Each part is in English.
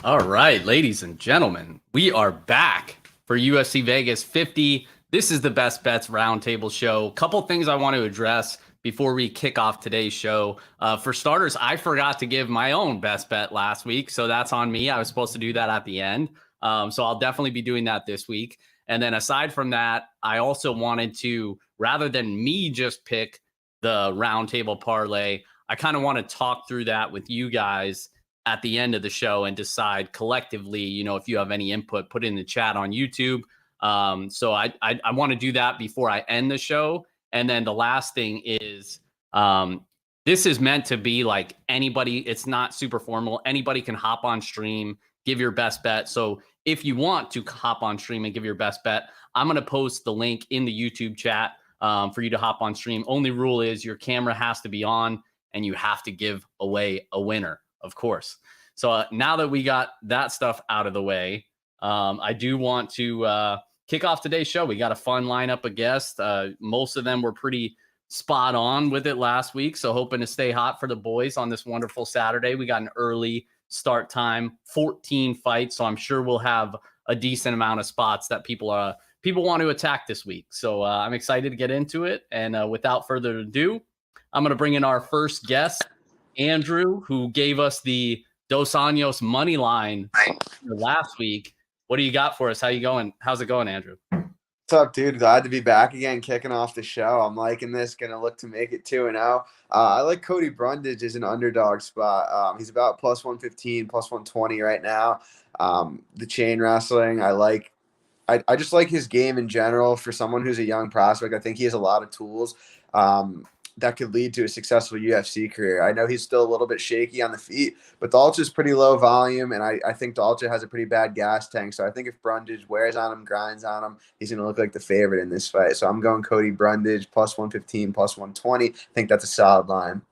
All right, ladies and gentlemen, we are back for UFC Vegas 50. This is the Best Bets Roundtable show. Couple things I want to address before we kick off today's show. For starters, I forgot to give my own best bet last week, so that's on me. I was supposed to do that at the end, so I'll definitely be doing that this week. And then aside from that, I also wanted to, rather than me just pick the roundtable parlay, I kind of want to talk through that with you guys at the end of the show and decide collectively, if you have any input, put it in the chat on YouTube. So I want to do that before I end the show. And then the last thing is, this is meant to be like anybody. It's not super formal. Anybody can hop on stream, give your best bet. So if you want to hop on stream and give your best bet, I'm going to post the link in the YouTube chat for you to hop on stream. Only rule is your camera has to be on and you have to give away a winner, of course. So now that we got that stuff out of the way, I do want to kick off today's show. We got a fun lineup of guests. Most of them were pretty spot on with it last week. So hoping to stay hot for the boys on this wonderful Saturday. We got an early start time, 14 fights. So I'm sure we'll have a decent amount of spots that people want to attack this week. So I'm excited to get into it. And without further ado, I'm going to bring in our first guest, Andrew, who gave us the Dos Anjos money line last week. What do you got for us? How you going? How's it going, Andrew? What's up, dude? Glad to be back again, kicking off the show. I'm liking this. Gonna look to make it 2-0. I like Cody Brundage as an underdog spot. He's about plus 115, plus 120 right now. The chain wrestling, I like. I just like his game in general. For someone who's a young prospect, I think he has a lot of tools that could lead to a successful UFC career. I know he's still a little bit shaky on the feet, but Dalcha is pretty low volume, and I think Dalcha has a pretty bad gas tank. So I think if Brundage wears on him, grinds on him, he's going to look like the favorite in this fight. So I'm going Cody Brundage plus 115, plus 120. I think that's a solid line.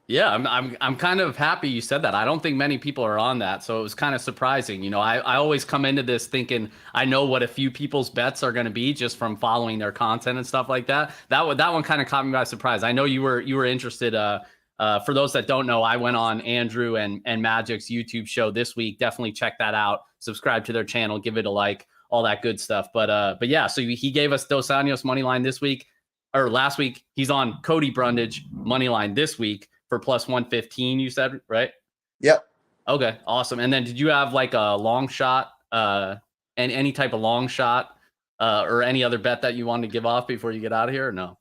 Yeah, I'm kind of happy you said that. I don't think many people are on that, so it was kind of surprising. I always come into this thinking I know what a few people's bets are going to be just from following their content and stuff like that. That one kind of caught me by surprise. I know you were interested. For those that don't know, I went on Andrew and Magic's YouTube show this week. Definitely check that out. Subscribe to their channel, give it a like, all that good stuff. But yeah, so he gave us Dos Anjos money line this week or last week. He's on Cody Brundage money line this week for plus 115, you said, right? Yep. Okay, awesome. And then did you have like a long shot and any type of long shot or any other bet that you wanted to give off before you get out of here or no?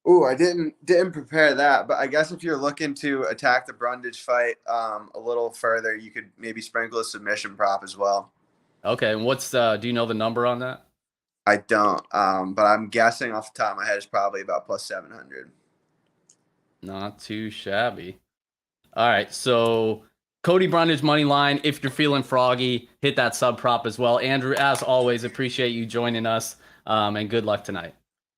Ooh, I didn't prepare that, but I guess if you're looking to attack the Brundage fight a little further, you could maybe sprinkle a submission prop as well. Okay, and what's do you know the number on that? I don't, but I'm guessing off the top of my head it's probably about plus 700. Not too shabby. All right, so Cody Brundage money line. If you're feeling froggy, hit that sub prop as well. Andrew, as always, appreciate you joining us, and good luck tonight.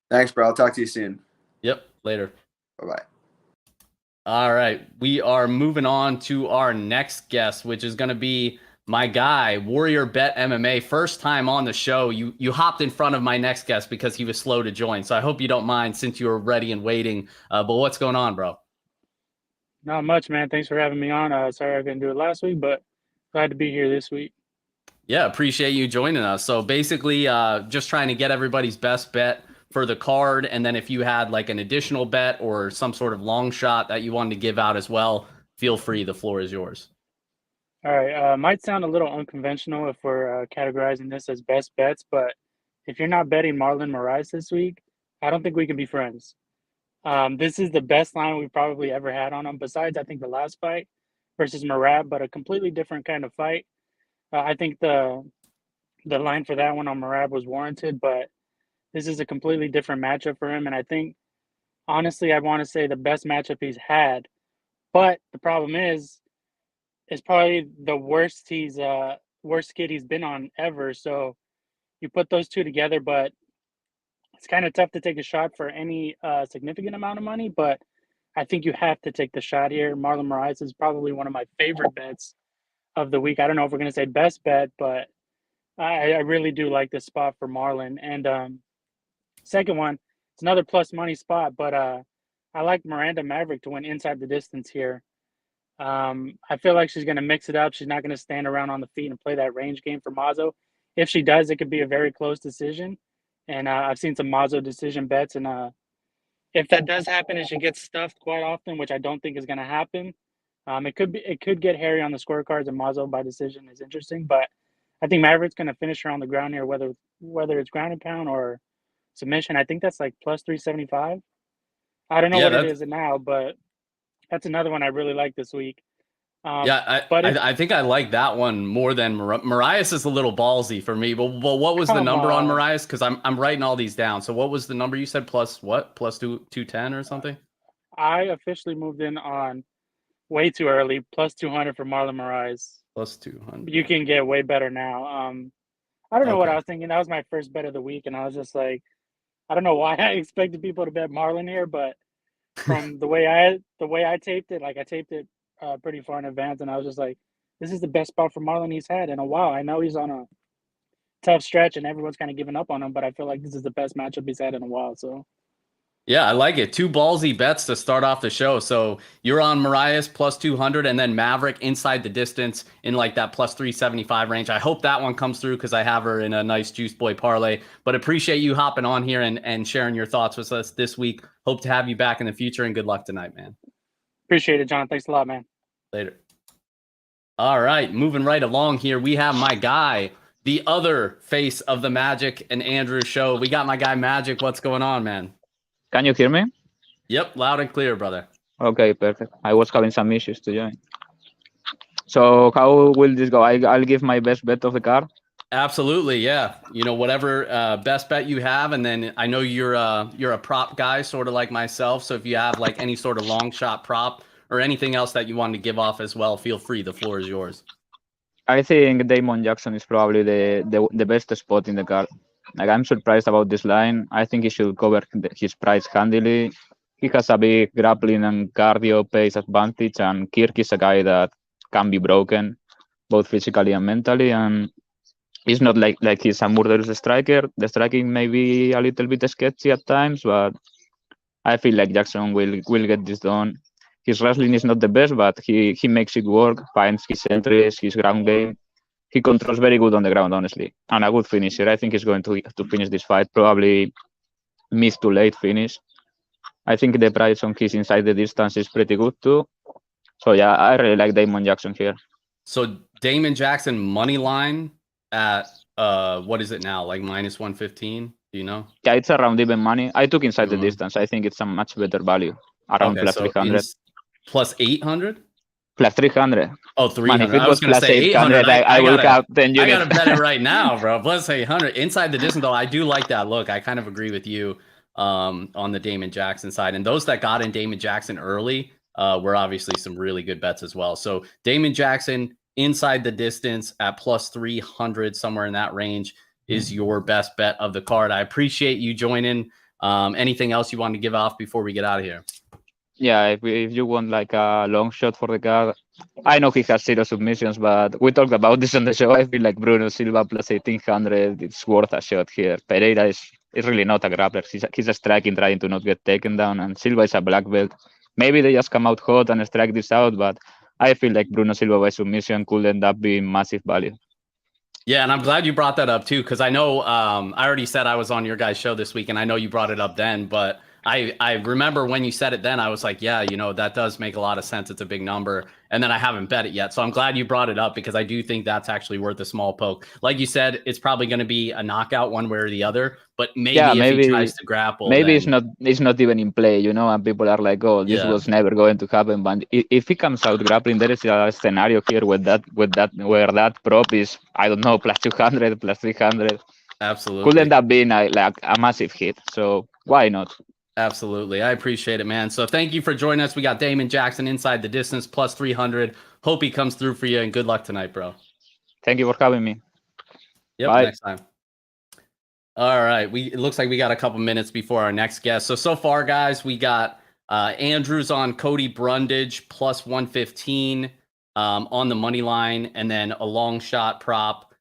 Thanks, bro. I'll talk to you soon. Yep, later. Bye-bye. All right, we are moving on to our next guest, which is going to be my guy, Warrior Bet MMA. First time on the show. You hopped in front of my next guest because he was slow to join. So I hope you don't mind since you were ready and waiting. But what's going on, bro? Not much, man. Thanks for having me on. Sorry I couldn't do it last week, but glad to be here this week. Yeah, appreciate you joining us. So basically, just trying to get everybody's best bet for the card. And then if you had like an additional bet or some sort of long shot that you wanted to give out as well, feel free. The floor is yours. All right. Might sound a little unconventional if we're categorizing this as best bets, but if you're not betting Marlon Morris this week, I don't think we can be friends. This is the best line we've probably ever had on him, besides I think the last fight versus Marab, but a completely different kind of fight. I think the line for that one on Marab was warranted, but this is a completely different matchup for him. And I think, honestly, I want to say the best matchup he's had. But the problem is, it's probably the worst worst skid he's been on ever. So you put those two together, but it's kind of tough to take a shot for any significant amount of money. But I think you have to take the shot here. Marlon Moraes is probably one of my favorite bets of the week. I don't know if we're going to say best bet, but I really do like this spot for Marlon. And second one, it's another plus money spot, but I like Miranda Maverick to win inside the distance here. I feel like she's going to mix it up. She's not going to stand around on the feet and play that range game for Mazo. If she does, it could be a very close decision. And I've seen some Mazo decision bets. And if that does happen and she gets stuffed quite often, which I don't think is going to happen, it could get hairy on the scorecards, and Mazo by decision is interesting. But I think Maverick's going to finish her on the ground here, whether it's ground and pound or submission. I think that's like plus 375. I don't know what it is now, but that's another one I really like this week. I think I like that one more than Marias is a little ballsy for me. But what was the number on Marias? Because I'm writing all these down. So what was the number you said? Plus what? Plus 210 or something? I officially moved in on way too early. Plus 200 for Marlon Morris. Plus 200. You can get way better now. I don't know what I was thinking. That was my first bet of the week, and I was just like, I don't know why I expected people to bet Marlon here, but from the way I taped it, like I taped it pretty far in advance, and I was just like, this is the best spot for Marlon he's had in a while. I know he's on a tough stretch, and everyone's kind of giving up on him, but I feel like this is the best matchup he's had in a while. So. Yeah, I like it. 2 ballsy bets to start off the show. So you're on Marias plus 200 and then Maverick inside the distance in like that plus 375 range. I hope that one comes through because I have her in a nice Juice Boy parlay. But appreciate you hopping on here and sharing your thoughts with us this week. Hope to have you back in the future, and good luck tonight, man. Appreciate it, John. Thanks a lot, man. Later. All right, moving right along here. We have my guy, the other face of the Magic and Andrew show. We got my guy Magic. What's going on, man? Can you hear me? Yep, loud and clear, brother. Okay, perfect. I was having some issues to join. So how will this go? I'll give my best bet of the card. Absolutely, yeah. You know, whatever best bet you have, and then I know you're a prop guy, sort of like myself. So if you have like any sort of long shot prop or anything else that you want to give off as well, feel free. The floor is yours. I think Damon Jackson is probably the best spot in the card. Like, I'm surprised about this line. I think he should cover his price handily. He has a big grappling and cardio pace advantage, and Kirk is a guy that can be broken, both physically and mentally. And it's not like he's a murderous striker. The striking may be a little bit sketchy at times, but I feel like Jackson will get this done. His wrestling is not the best, but he makes it work, finds his entries, his ground game. He controls very good on the ground, honestly, and a good finisher. I think he's going to finish this fight, probably mid to late finish. I think the price on his inside the distance is pretty good too. So yeah, I really like Damon Jackson here. So Damon Jackson money line at what is it now? Like minus 115? Do you know? Yeah, it's around even money. I took inside the distance. I think it's a much better value. Around plus 300. Plus 800? Plus 300. Oh, 300. Man, if it was plus 800, I will cap 10 units. I got to bet it right now, bro. Plus 800. Inside the distance, though, I do like that look. I kind of agree with you on the Damon Jackson side. And those that got in Damon Jackson early were obviously some really good bets as well. So Damon Jackson inside the distance at plus 300, somewhere in that range, is your best bet of the card. I appreciate you joining. Anything else you want to give off before we get out of here? Yeah, if you want like a long shot for the card, I know he has 0 submissions, but we talked about this on the show. I feel like Bruno Silva plus 1800, it's worth a shot here. Pereira is really not a grappler. He's a striking, trying to not get taken down, and Silva is a black belt. Maybe they just come out hot and strike this out, but I feel like Bruno Silva by submission could end up being massive value. Yeah, and I'm glad you brought that up too, because I know I already said I was on your guys' show this week, and I know you brought it up then, but I remember when you said it then, I was like, yeah, you know, that does make a lot of sense. It's a big number. And then I haven't bet it yet. So I'm glad you brought it up because I do think that's actually worth a small poke. Like you said, it's probably going to be a knockout one way or the other, but maybe if he tries to grapple. Maybe then... it's not even in play, you know, and people are like, oh, this was never going to happen. But if he comes out grappling, there is a scenario here where that prop is, I don't know, plus 200, plus 300. Absolutely. Could end up being a massive hit. So why not? Absolutely. I appreciate it, man. So thank you for joining us. We got Damon Jackson inside the distance plus 300. Hope he comes through for you, and good luck tonight, bro. Thank you for having me. Yep. Bye. Next time. All right. It looks like we got a couple minutes before our next guest. So far, guys, we got Andrews on Cody Brundage plus 115 on the money line, and then a long shot prop.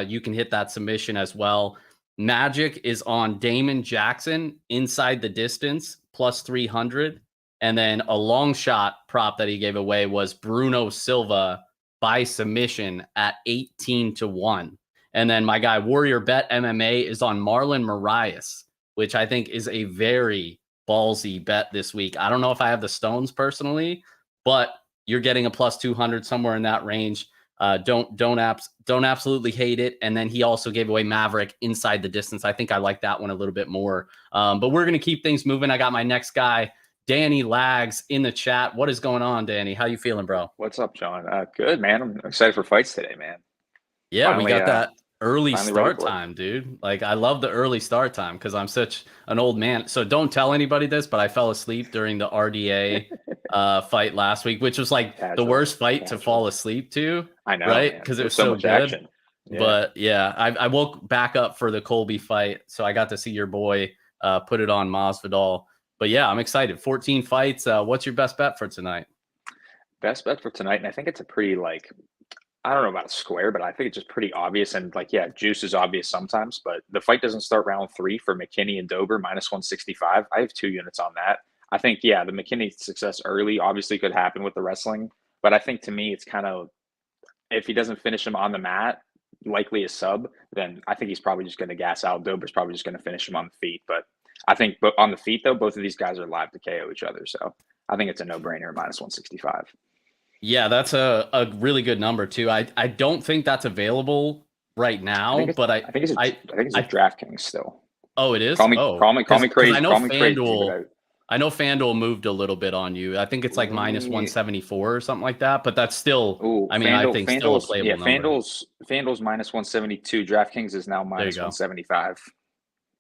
You can hit that submission as well. Magic is on Damon Jackson inside the distance plus 300. And then a long shot prop that he gave away was Bruno Silva by submission at 18-1. And then my guy Warrior Bet MMA is on Marlon Morris, which I think is a very ballsy bet this week. I don't know if I have the stones personally, but you're getting a plus 200 somewhere in that range. Don't absolutely hate it. And then he also gave away Maverick inside the distance. I think I like that one a little bit more. But we're going to keep things moving. I got my next guy, Danny Lags, in the chat. What is going on, Danny? How you feeling, bro? What's up, John? Good, man. I'm excited for fights today, man. Yeah, we got that early start time, dude. Like, I love the early start time because I'm such an old man. So don't tell anybody this, but I fell asleep during the RDA fight last week, which was like the worst fight to fall asleep to. I know, right? Because it was so good. Action. Yeah. But yeah, I woke back up for the Colby fight, so I got to see your boy put it on Masvidal. But yeah, I'm excited. 14 fights. What's your best bet for tonight? Best bet for tonight, and I think it's a pretty, like, I don't know about a square, but I think it's just pretty obvious. And like, yeah, juice is obvious sometimes, but the fight doesn't start round 3 for McKinney and Dober minus 165. I have 2 units on that. I think, yeah, the McKinney success early obviously could happen with the wrestling, but I think to me, it's kind of, if he doesn't finish him on the mat, likely a sub, then I think he's probably just going to gas out. Dober's probably just going to finish him on the feet. But I think on the feet, though, both of these guys are live to KO each other. So I think it's a no-brainer, minus 165. Yeah, that's a really good number too. I don't think that's available right now, but I think it's DraftKings still. Oh, it is. Call me crazy. I know FanDuel moved a little bit on you. I think it's like minus 174 or something like that. But that's still. Ooh, I think still a playable number. FanDuel's minus 172. DraftKings is now minus 175.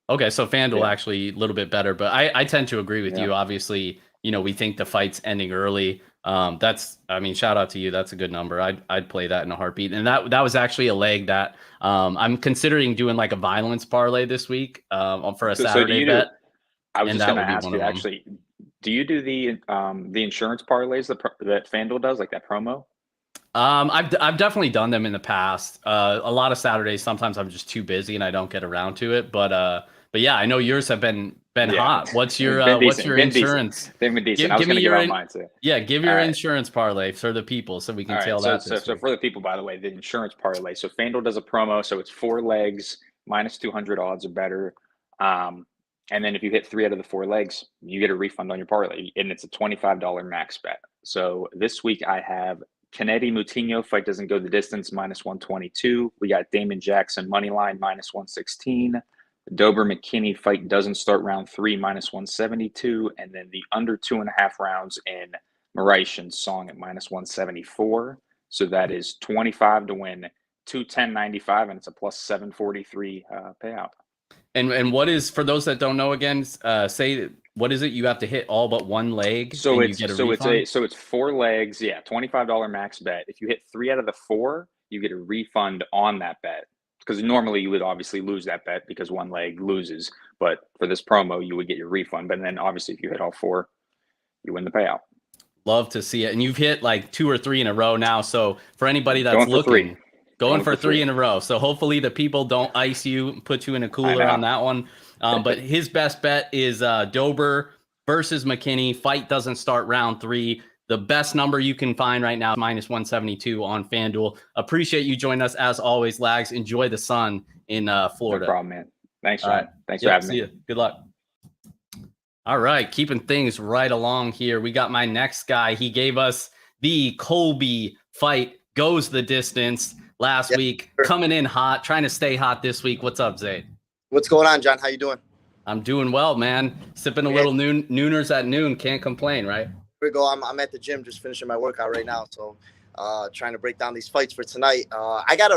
Okay, so FanDuel actually a little bit better, but I tend to agree with you. Obviously, we think the fight's ending early. Shout out to you. That's a good number. I'd play that in a heartbeat. And that was actually a leg that I'm considering doing like a violence parlay this week for a Saturday bet. I was just going to ask you, actually, do you do the insurance parlays that FanDuel does, like that promo? I've definitely done them in the past. A lot of Saturdays, sometimes I'm just too busy and I don't get around to it. But yeah, I know yours have been hot. What's your insurance? They've been decent. I was going to give out mine too. Yeah, give your insurance parlay for the people so we can tell that. So for the people, by the way, the insurance parlay. So FanDuel does a promo, so it's 4 legs, minus 200 odds or better. And then if you hit 3 out of the 4 legs, you get a refund on your parlay, and it's a $25 max bet. So this week I have Kennedy Moutinho fight doesn't go the distance, minus 122. We got Damon Jackson money line, minus 116. Dober McKinney fight doesn't start round 3, minus 172. And then the under 2.5 rounds in Moraes and Song at minus 174. So that is 25 to win, 210.95, and it's a plus 743 payout. And what is, for those that don't know, again, say what is it? You have to hit all but 1 leg. So it's 4 legs. Yeah, $25 max bet. If you hit 3 out of the 4, you get a refund on that bet. Because normally you would obviously lose that bet because 1 leg loses. But for this promo, you would get your refund. But then obviously if you hit all 4, you win the payout. Love to see it. And you've hit like 2 or 3 in a row now. So for anybody that's looking. Going for 3 in a row. So hopefully the people don't ice you, put you in a cooler on that one. But his best bet is Dober versus McKinney. Fight doesn't start round 3. The best number you can find right now, minus 172 on FanDuel. Appreciate you joining us as always, Lags. Enjoy the sun in Florida. No problem, man. Thanks, John. Thanks for having me. See you. Good luck. All right, keeping things right along here. We got my next guy. He gave us the Colby fight goes the distance last week, coming in hot, trying to stay hot this week. What's up, Zay? What's going on, John? How you doing? I'm doing well, man. Sipping a little nooners at noon. Can't complain, right? Here we go. I'm at the gym just finishing my workout right now. So trying to break down these fights for tonight. I got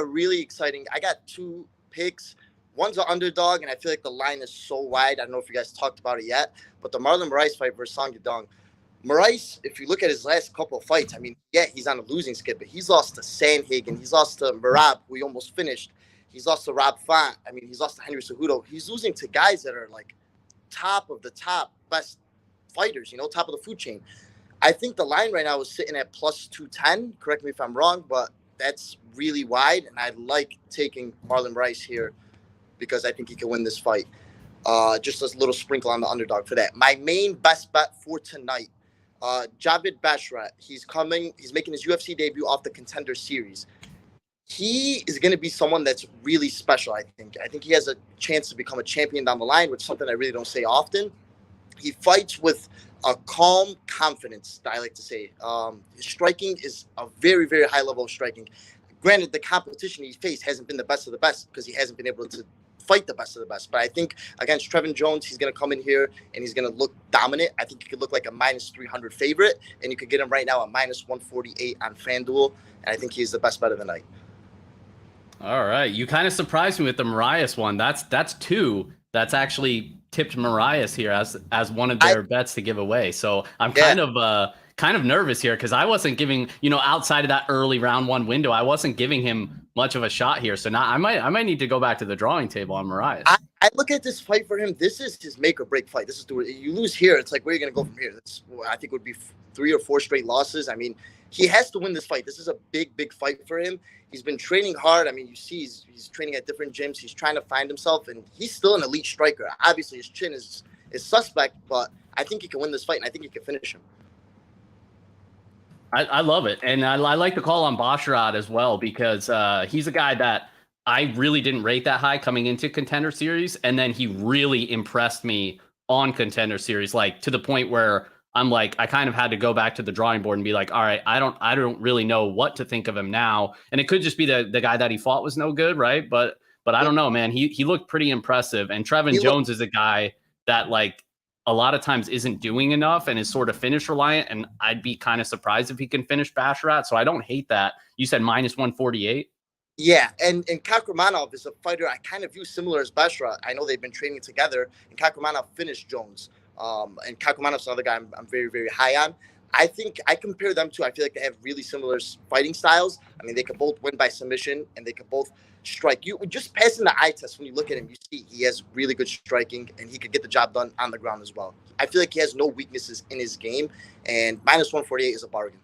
2 picks. One's an underdog, and I feel like the line is so wide. I don't know if you guys talked about it yet, but the Marlon Morris fight versus Song Yadong. Morris, if you look at his last couple of fights, I mean, yeah, he's on a losing skid, but he's lost to Sandhagen. He's lost to Merab, who he almost finished. He's lost to Rob Font. I mean, he's lost to Henry Cejudo. He's losing to guys that are like top of the top best fighters, top of the food chain. I think the line right now is sitting at plus 210. Correct me if I'm wrong, but that's really wide, and I like taking Marlon Morris here because I think he can win this fight. Just a little sprinkle on the underdog for that. My main best bet for tonight Javid Bashrat, he's making his UFC debut off the Contender Series. He is going to be someone that's really special, I think. I think he has a chance to become a champion down the line, which is something I really don't say often. He fights with a calm confidence, I like to say. His striking is a very, very high level of striking. Granted, the competition he faced hasn't been the best of the best because he hasn't been able to fight the best of the best. But I think against Trevin Jones, he's going to come in here and he's going to look dominant. I think he could look like a minus 300 favorite, and you could get him right now at minus 148 on FanDuel. And I think he's the best bet of the night. All right. You kind of surprised me with the Marias one. That's two. That's actually tipped Marias here as one of their bets to give away. So I'm kind of nervous here because I wasn't giving, outside of that early round one window, I wasn't giving him much of a shot here. So now I might need to go back to the drawing table on Marias. I look at this fight for him. This is his make or break fight. This is you lose here. It's like, where are you going to go from here? I think would be 3 or 4 straight losses. I mean, he has to win this fight. This is a big, big fight for him. He's been training hard. I mean, you see he's training at different gyms. He's trying to find himself, and he's still an elite striker. Obviously, his chin is suspect, but I think he can win this fight, and I think he can finish him. I love it. And I like the call on Basharat as well because he's a guy that I really didn't rate that high coming into Contender Series. And then he really impressed me on Contender Series, like to the point where I'm like, I kind of had to go back to the drawing board and be like, all right, I don't really know what to think of him now. And it could just be the guy that he fought was no good, right? But I don't know, man. He looked pretty impressive. And Trevin Jones is a guy that like a lot of times isn't doing enough and is sort of finish reliant. And I'd be kind of surprised if he can finish Basharat. So I don't hate that. You said minus 148. Yeah, and Kakramanov is a fighter I kind of view similar as Basharat. I know they've been training together, and Kakramanov finished Jones. And Kakramanov's another guy I'm very, very high on. I think I compare them to, I feel like they have really similar fighting styles. I mean, they could both win by submission, and they could both strike. You just passing the eye test when you look at him, you see he has really good striking, and he could get the job done on the ground as well. I feel like he has no weaknesses in his game, and minus 148 is a bargain.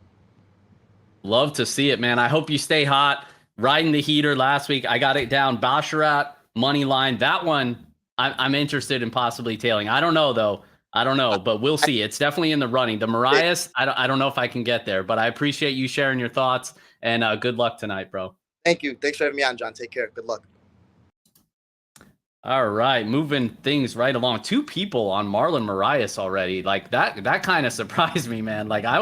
Love to see it, man. I hope you stay hot. Riding the heater last week, I got it down. Basharat, money line. That one, I'm interested in possibly tailing. I don't know, though. I don't know, but we'll see. It's definitely in the running. The Marias, I don't know if I can get there, but I appreciate you sharing your thoughts, and good luck tonight, bro. Thank you. Thanks for having me on, John. Take care. Good luck. All right, moving things right along. 2 people on Marlon Morris already. Like that kind of surprised me, man. Like I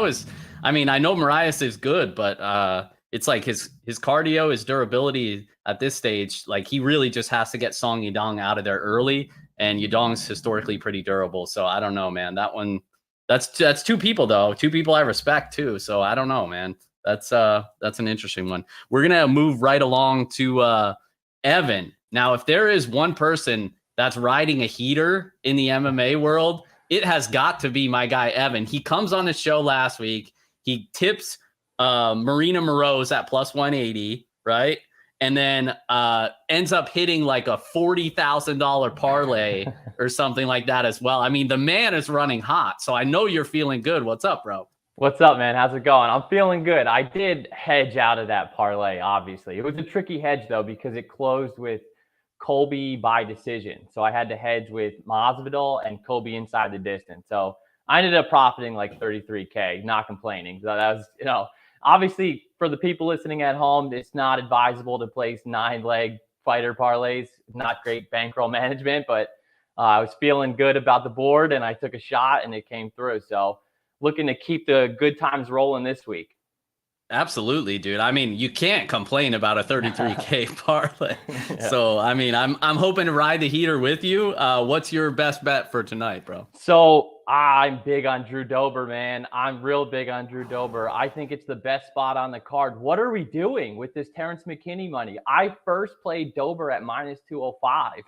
know Morris is good, but it's like his cardio, his durability at this stage, like he really just has to get Song Yadong out of there early, and Yadong's historically pretty durable. So I don't know, man. That one, that's 2 people though. 2 people I respect too. So I don't know, man. That's an interesting one. We're gonna move right along to Evan. Now, if there is one person that's riding a heater in the MMA world, it has got to be my guy Evan. He comes on the show last week. He tips Marina Moroz at plus 180, right? And then ends up hitting like a $40,000 parlay or something like that as well. I mean, the man is running hot. So I know you're feeling good. What's up, bro? What's up, man? How's it going? I'm feeling good. I did hedge out of that parlay, obviously. It was a tricky hedge, though, because it closed with Colby by decision. So I had to hedge with Masvidal and Colby inside the distance. So I ended up profiting like 33K, not complaining. So that was, obviously for the people listening at home, it's not advisable to place 9-leg fighter parlays. Not great bankroll management, but I was feeling good about the board and I took a shot and it came through. So looking to keep the good times rolling this week. Absolutely, dude. I mean, you can't complain about a 33K parlay. Yeah. So, I mean, I'm hoping to ride the heater with you. What's your best bet for tonight, bro? So I'm big on Drew Dober, man. I'm real big on Drew Dober. I think it's the best spot on the card. What are we doing with this Terrence McKinney money? I first played Dober at minus 205,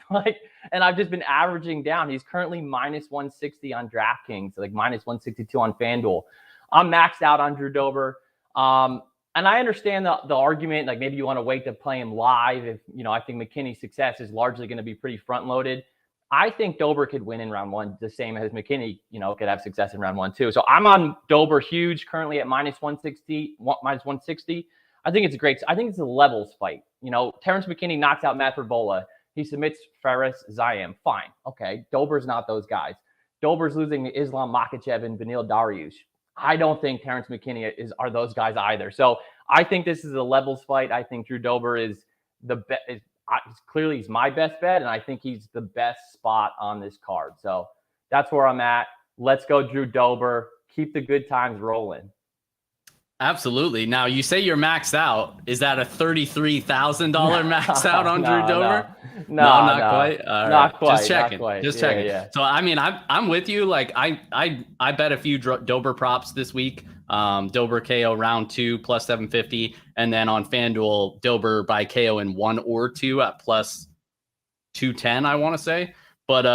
and I've just been averaging down. He's currently minus 160 on DraftKings, like minus 162 on FanDuel. I'm maxed out on Drew Dober. And I understand the argument, like maybe you want to wait to play him live. If, I think McKinney's success is largely going to be pretty front loaded. I think Dober could win in round 1, the same as McKinney, could have success in round 1 too. So I'm on Dober huge currently at minus 160. I think it's a levels fight. Terrence McKinney knocks out Matt Ferbola. He submits Fares Zayem. Fine. Okay. Dober's not those guys. Dober's losing to Islam Makhachev and Benil Dariush. I don't think Terrence McKinney are those guys either. So I think this is a levels fight. I think Drew Dober is the best. Clearly, he's my best bet, and I think he's the best spot on this card. So that's where I'm at. Let's go, Drew Dober. Keep the good times rolling. Absolutely. Now, you say you're maxed out. Is that a $33,000 max out on Drew Dober? No, not quite. All right. Not quite. Just checking. Not quite. Just checking. Yeah. So, I mean, I'm with you. Like, I bet a few Dober props this week. Dober KO round 2 plus 750, and then on FanDuel, Dober by KO in 1 or 2 at plus 210. I want to say. But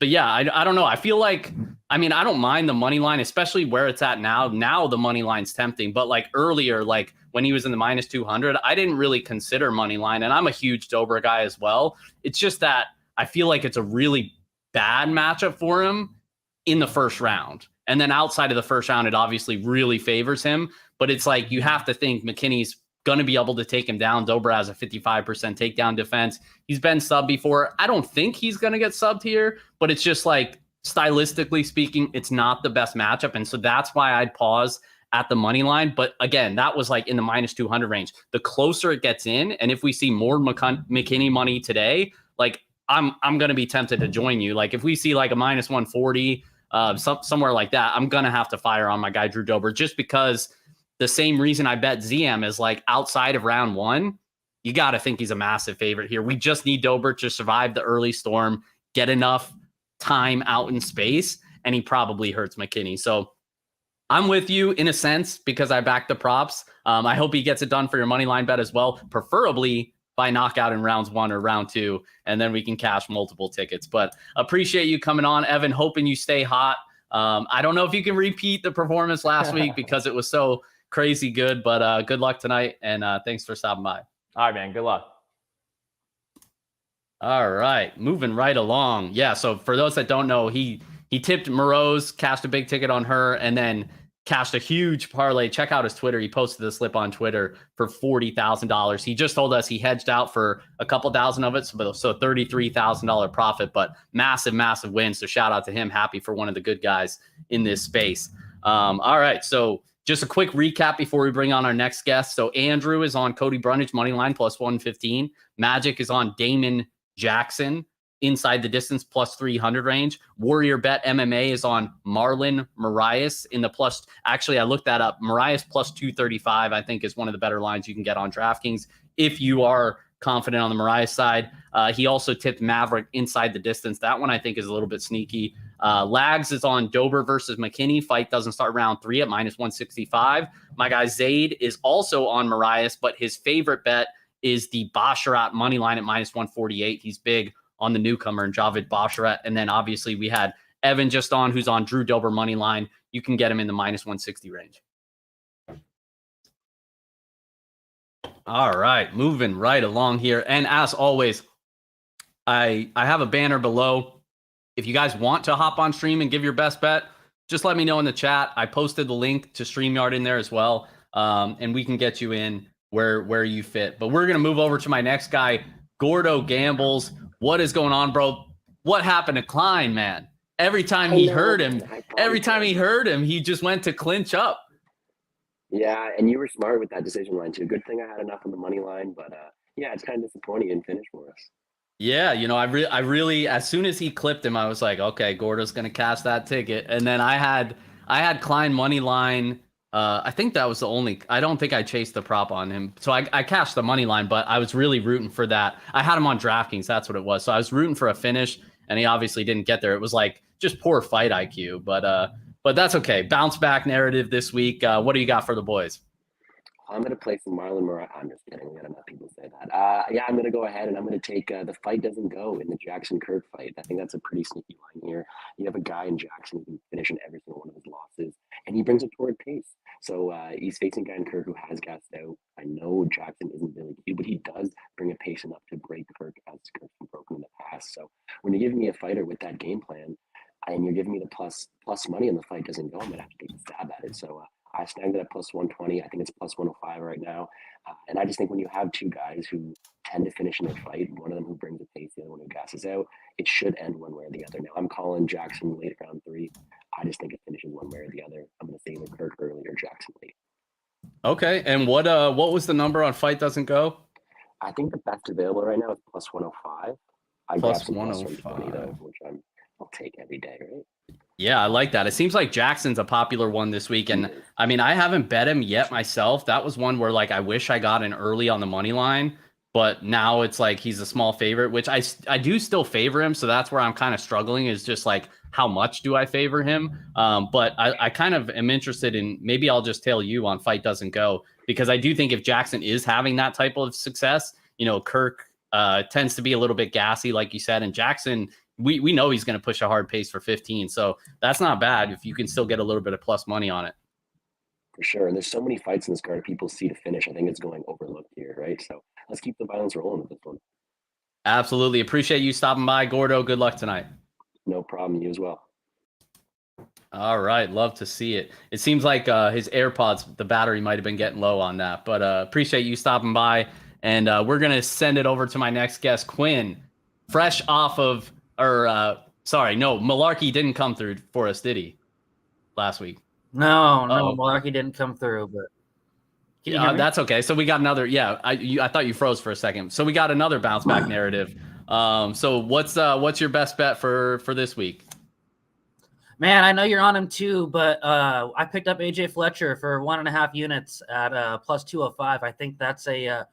yeah, I don't know. I feel like, I mean, I don't mind the money line, especially where it's at now. Now the money line's tempting, but like earlier, like when he was in the minus 200, I didn't really consider money line, and I'm a huge Dober guy as well. It's just that I feel like it's a really bad matchup for him in the first round. And then outside of the first round, it obviously really favors him. But it's like you have to think McKinney's going to be able to take him down. Dober has a 55% takedown defense. He's been subbed before. I don't think he's going to get subbed here, but it's just like stylistically speaking, it's not the best matchup. And so that's why I'd pause at the money line. But again, that was like in the minus 200 range. The closer it gets in, and if we see more McKinney money today, like I'm going to be tempted to join you. Like if we see like a minus 140, somewhere like that, I'm going to have to fire on my guy, Drew Dober, just because the same reason I bet ZM is like outside of round 1, you got to think he's a massive favorite here. We just need Dober to survive the early storm, get enough time out in space, and he probably hurts McKinney. So I'm with you in a sense because I back the props. I hope he gets it done for your money line bet as well, preferably by knockout in rounds 1 or round 2, and then we can cash multiple tickets. But appreciate you coming on, Evan, hoping you stay hot. I don't know if you can repeat the performance last week because it was so crazy good, but good luck tonight, and thanks for stopping by. All right, man. Good luck. All right, moving right along. Yeah, so for those that don't know, he tipped Morose, cashed a big ticket on her, and then cashed a huge parlay. Check out his Twitter. He posted the slip on Twitter for $40,000. He just told us he hedged out for a couple thousand of it, so $33,000 profit, but massive win. So shout out to him. Happy for one of the good guys in this space. All right, so just a quick recap before we bring on our next guest. So Andrew is on Cody Brundage money line plus 115. Magic is on Damon Jackson inside the distance plus 300 range. Warrior Bet MMA is on Marlon Morris in the plus. Actually, I looked that up. Morris plus 235, I think, is one of the better lines you can get on DraftKings if you are confident on the Morris side. He also tipped Maverick inside the distance. That one I think is a little bit sneaky. Lags is on Dober versus McKinney. Fight doesn't start round 3 at minus 165. My guy Zaid is also on Morris, but his favorite bet is the Basharat money line at minus 148. He's big on the newcomer and Javid Basharat. And then obviously we had Evan just on, who's on Drew Dober money line. You can get him in the minus 160 range. All right, moving right along here. And as always, I have a banner below. If you guys want to hop on stream and give your best bet, just let me know in the chat. I posted the link to StreamYard in there as well, and we can get you in where you fit. But we're going to move over to my next guy, Gordo Gambles. What is going on, bro? What happened to Klein, man? Every time he heard him, he just went to clinch up. Yeah, and you were smart with that decision line too. Good thing I had enough on the money line, but yeah, it's kind of disappointing he didn't finish for us. Yeah, you know, I really, as soon as he clipped him, I was like, okay, Gordo's gonna cash that ticket. And then I had Klein money line. I think that was the only. I don't think I chased the prop on him, so I cashed the money line. But I was really rooting for that. I had him on DraftKings. That's what it was. So I was rooting for a finish, and he obviously didn't get there. It was like just poor fight IQ. But that's okay. Bounce back narrative this week. What do you got for the boys? I'm going to play some Marlon Morris. I'm just kidding. We got enough people say that. Yeah, I'm going to go ahead and I'm going to take the fight doesn't go in the Jackson-Kirk fight. I think that's a pretty sneaky line here. You have a guy in Jackson who can finish in every single one of his losses, and he brings a torrid pace. So he's facing a guy in Kirk who has gassed out. I know Jackson isn't really cute, but he does bring a pace enough to break Kirk as Kirk's been broken in the past. So when you're giving me a fighter with that game plan, and you're giving me the plus money and the fight doesn't go, I'm going to have to take a stab at it. So I snagged it at plus 120. I think it's plus 105 right now. And I just think when you have two guys who tend to finish in their fight, one of them who brings a pace, the other one who gasses out, it should end one way or the other. Now, I'm calling Jackson late round 3. I just think it finishes finishes one way or the other. I'm going to say either Kirk early or Jackson late. Okay. And what was the number on Fight Doesn't Go? I think the best available right now is plus 105. I Plus grab some plus 120 105. though, which I'll take every day, right? Yeah, I like that. It seems like Jackson's a popular one this week. And I mean, I haven't bet him yet myself. That was one where like I wish I got in early on the money line, but now it's like he's a small favorite, which I do still favor him. So that's where I'm kind of struggling, is just like, how much do I favor him? But I kind of am interested in, maybe I'll just tail you on Fight Doesn't Go, because I do think if Jackson is having that type of success, Kirk tends to be a little bit gassy, like you said, and Jackson, we know he's going to push a hard pace for 15. So that's not bad if you can still get a little bit of plus money on it. For sure. And there's so many fights in this card people see to finish. I think it's going overlooked here, right? So let's keep the violence rolling with this one. Absolutely. Appreciate you stopping by, Gordo. Good luck tonight. No problem. You as well. All right. Love to see it. It seems like his AirPods, the battery might have been getting low on that, but appreciate you stopping by. And we're going to send it over to my next guest, Quinn, fresh off of, Malarkey didn't come through for us, did he, last week? No, Malarkey didn't come through, but can you hear me? That's okay. So we got another, I thought you froze for a second. So we got another bounce back narrative. So what's your best bet for this week? Man, I know you're on him too, but I picked up AJ Fletcher for 1.5 units at plus 205. I think that's a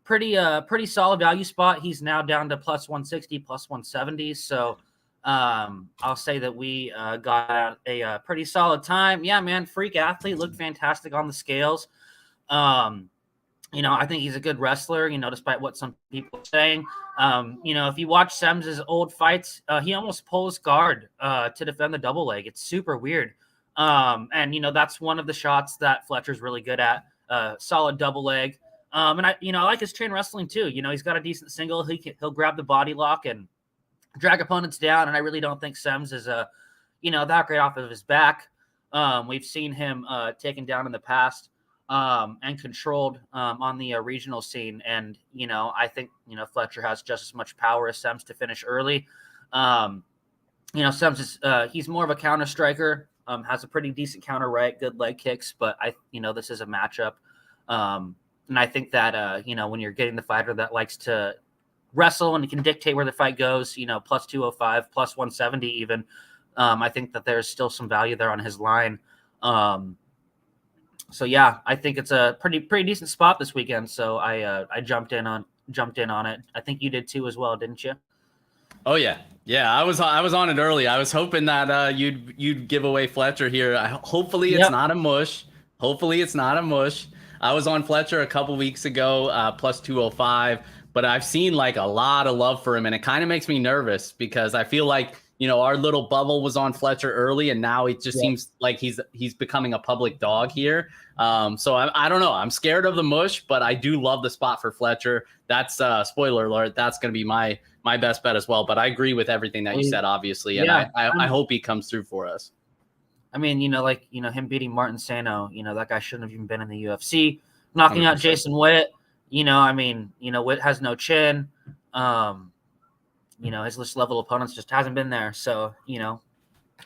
pretty solid value spot. He's now down to plus 160, plus 170. So I'll say that we got a pretty solid time. Yeah, man, freak athlete, looked fantastic on the scales. I think he's a good wrestler, despite what some people are saying. If you watch Sem's old fights, he almost pulls guard to defend the double leg. It's super weird. And that's one of the shots that Fletcher's really good at, solid double leg. And I like his train wrestling too. He's got a decent single. He'll grab the body lock and drag opponents down. And I really don't think Sems is that great off of his back. We've seen him taken down in the past and controlled on the regional scene. And, I think, Fletcher has just as much power as Sems to finish early. Sems is, he's more of a counter striker, has a pretty decent counter right, good leg kicks, but this is a matchup. And I think that, when you're getting the fighter that likes to wrestle and can dictate where the fight goes, plus 205, plus 170 even, I think that there's still some value there on his line. So yeah, I think it's a pretty decent spot this weekend. So I jumped in on it. I think you did too as well, didn't you? Oh yeah. I was on it early. I was hoping that you'd give away Fletcher here. Hopefully it's not a mush. I was on Fletcher a couple weeks ago, plus 205, but I've seen like a lot of love for him, and it kind of makes me nervous because I feel like, our little bubble was on Fletcher early, and now it just seems like he's becoming a public dog here. So I don't know. I'm scared of the mush, but I do love the spot for Fletcher. That's spoiler alert. That's going to be my best bet as well. But I agree with everything that you said, obviously, and I hope he comes through for us. I mean, him beating Martin Sano, that guy shouldn't have even been in the UFC. Knocking 100%. Out Jason Witt, Witt has no chin. His list level opponents just hasn't been there. So,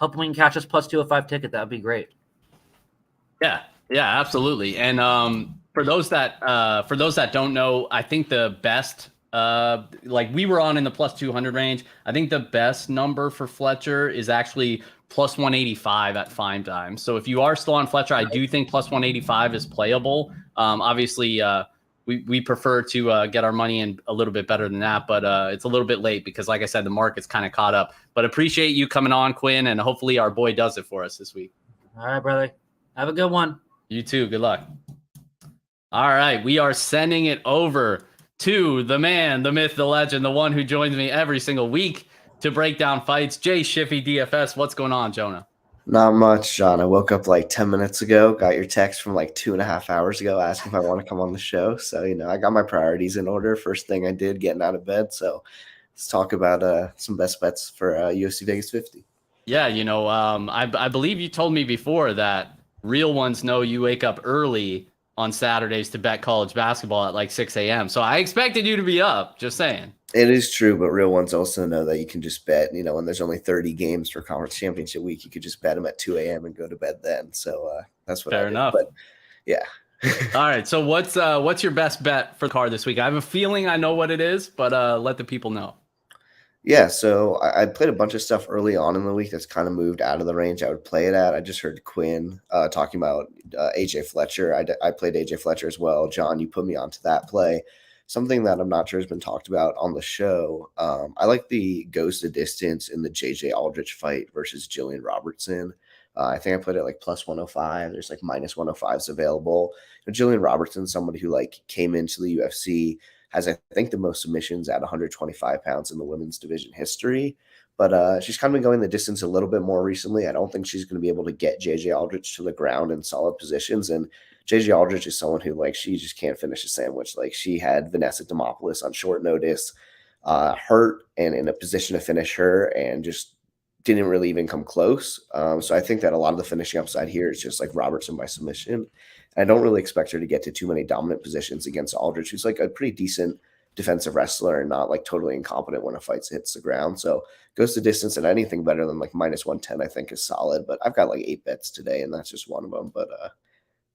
hoping we can catch us plus 205 ticket. That would be great. Yeah, absolutely. And for those that don't know, I think the best, we were on in the plus 200 range. I think the best number for Fletcher is actually plus 185 at Fine Time. So if you are still on Fletcher, I do think plus 185 is playable. Obviously, we prefer to get our money in a little bit better than that, but it's a little bit late because, like I said, the market's kind of caught up. But appreciate you coming on, Quinn, and hopefully our boy does it for us this week. All right, brother. Have a good one. You too. Good luck. All right, we are sending it over to the man, the myth, the legend, the one who joins me every single week to break down fights. Jay Shiffy, DFS. What's going on, Jonah? Not much, John. I woke up like 10 minutes ago, got your text from like 2.5 hours ago asking if I want to come on the show. So, I got my priorities in order. First thing I did, getting out of bed. So let's talk about some best bets for UFC Vegas 50. Yeah, I believe you told me before that real ones know you wake up early on Saturdays to bet college basketball at like 6 a.m. So I expected you to be up, just saying. It is true, but real ones also know that you can just bet, when there's only 30 games for conference championship week, you could just bet them at 2 a.m. and go to bed then. So that's what I Fair did. enough. But yeah. All right. So what's your best bet for the card this week? I have a feeling I know what it is, but let the people know. Yeah, so I played a bunch of stuff early on in the week that's kind of moved out of the range I would play it at. I just heard Quinn talking about AJ Fletcher. I played AJ Fletcher as well. John, you put me onto that play. Something that I'm not sure has been talked about on the show. I like the goes the distance in the JJ Aldrich fight versus Jillian Robertson. I think I put it like plus 105. There's like minus 105s available. Jillian Robertson, somebody who like came into the UFC, has, I think, the most submissions at 125 pounds in the women's division history. But she's kind of been going the distance a little bit more recently. I don't think she's going to be able to get JJ Aldrich to the ground in solid positions. And JJ Aldrich is someone who, like, she just can't finish a sandwich. Like, she had Vanessa Demopoulos on short notice, hurt and in a position to finish her, and just didn't really even come close. So I think that a lot of the finishing upside here is just like Robertson by submission. I don't really expect her to get to too many dominant positions against Aldrich, who's like a pretty decent defensive wrestler and not like totally incompetent when a fight hits the ground. So goes the distance, and anything better than like minus 110, I think, is solid. But I've got like 8 bets today, and that's just one of them. But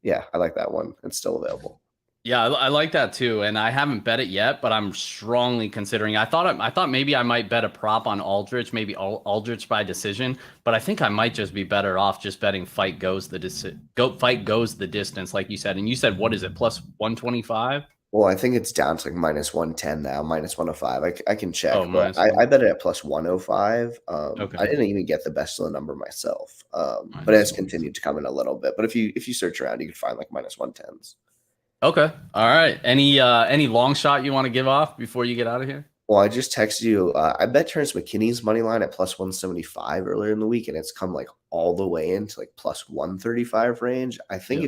yeah, I like that one. It's still available. Yeah, I like that too, and I haven't bet it yet, but I'm strongly considering. I thought maybe I might bet a prop on Aldrich, maybe Aldrich by decision, but I think I might just be better off just betting fight goes the distance, like you said. And you said, what is it, plus 125? Well, I think it's down to like minus 110 now, minus 105. I can check, Oh, but I bet it at plus 105. Okay. I didn't even get the best of the number myself, but it has continued to come in a little bit. But if you search around, you can find like minus 110s. Okay. All right. Any long shot you want to give off before you get out of here? Well, I just texted you. I bet Terrence McKinney's money line at plus 175 earlier in the week, and it's come like all the way into like plus 135 range. I think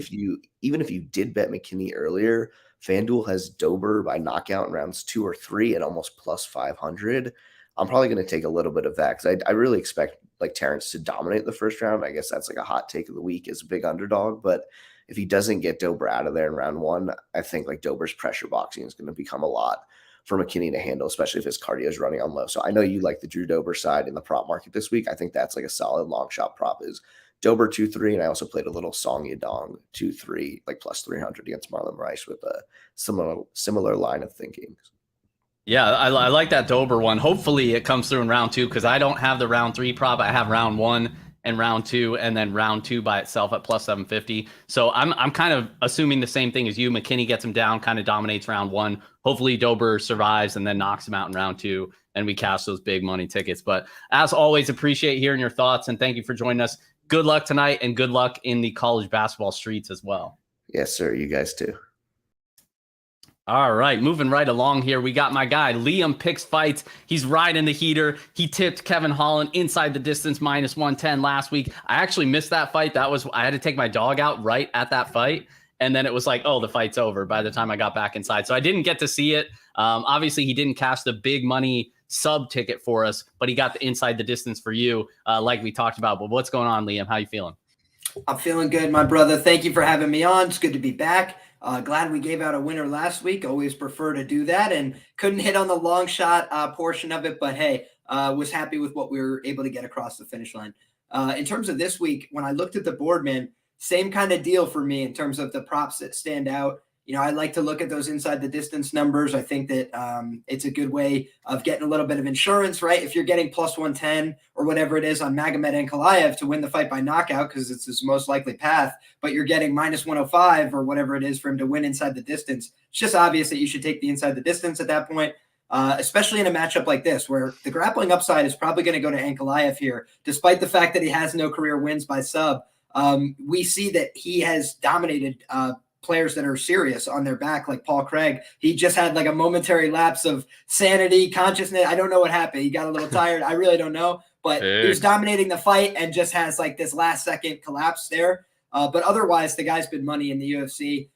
even if you did bet McKinney earlier, FanDuel has Dober by knockout in rounds 2 or 3 at almost plus 500. I'm probably going to take a little bit of that because I really expect like Terrence to dominate the first round. I guess that's like a hot take of the week as a big underdog, but if he doesn't get Dober out of there in round 1, I think like Dober's pressure boxing is going to become a lot for McKinney to handle, especially if his cardio is running on low. So I know you like the Drew Dober side in the prop market this week. I think that's like a solid long shot prop is Dober 2-3, and I also played a little Song Yadong 2-3, like plus 300 against Marlon Morris with a similar line of thinking. Yeah, I like that Dober one. Hopefully it comes through in round 2 because I don't have the round 3 prop. I have round 1 and round 2, and then round 2 by itself at plus 750. So I'm kind of assuming the same thing as you. McKinney gets him down, kind of dominates round 1. Hopefully Dober survives and then knocks him out in round 2, and we cash those big money tickets. But as always, appreciate hearing your thoughts, and thank you for joining us. Good luck tonight, and good luck in the college basketball streets as well. Yes, sir. You guys too. All right, moving right along here. We got my guy, Liam Picks Fights. He's riding the heater. He tipped Kevin Holland inside the distance minus 110 last week. I actually missed that fight. I had to take my dog out right at that fight. And then it was like, oh, the fight's over by the time I got back inside. So I didn't get to see it. Obviously, he didn't cash the big money sub ticket for us, but he got the inside the distance for you, like we talked about. But what's going on, Liam? How you feeling? I'm feeling good, my brother. Thank you for having me on. It's good to be back. Glad we gave out a winner last week. Always prefer to do that, and couldn't hit on the long shot portion of it. But hey, was happy with what we were able to get across the finish line. In terms of this week, when I looked at the board, man, same kind of deal for me in terms of the props that stand out. You know, I like to look at those inside the distance numbers. I think that it's a good way of getting a little bit of insurance, right? If you're getting plus 110 or whatever it is on Magomed Ankalaev to win the fight by knockout, because it's his most likely path, but you're getting minus 105 or whatever it is for him to win inside the distance, it's just obvious that you should take the inside the distance at that point, especially in a matchup like this, where the grappling upside is probably going to go to Ankalaev here, despite the fact that he has no career wins by sub. We see that he has dominated players that are serious on their back, like Paul Craig. He just had like a momentary lapse of sanity, consciousness. I don't know what happened. He got a little tired. I really don't know, but he was dominating the fight and just has like this last second collapse there. But otherwise, the guy's been money in the UFC.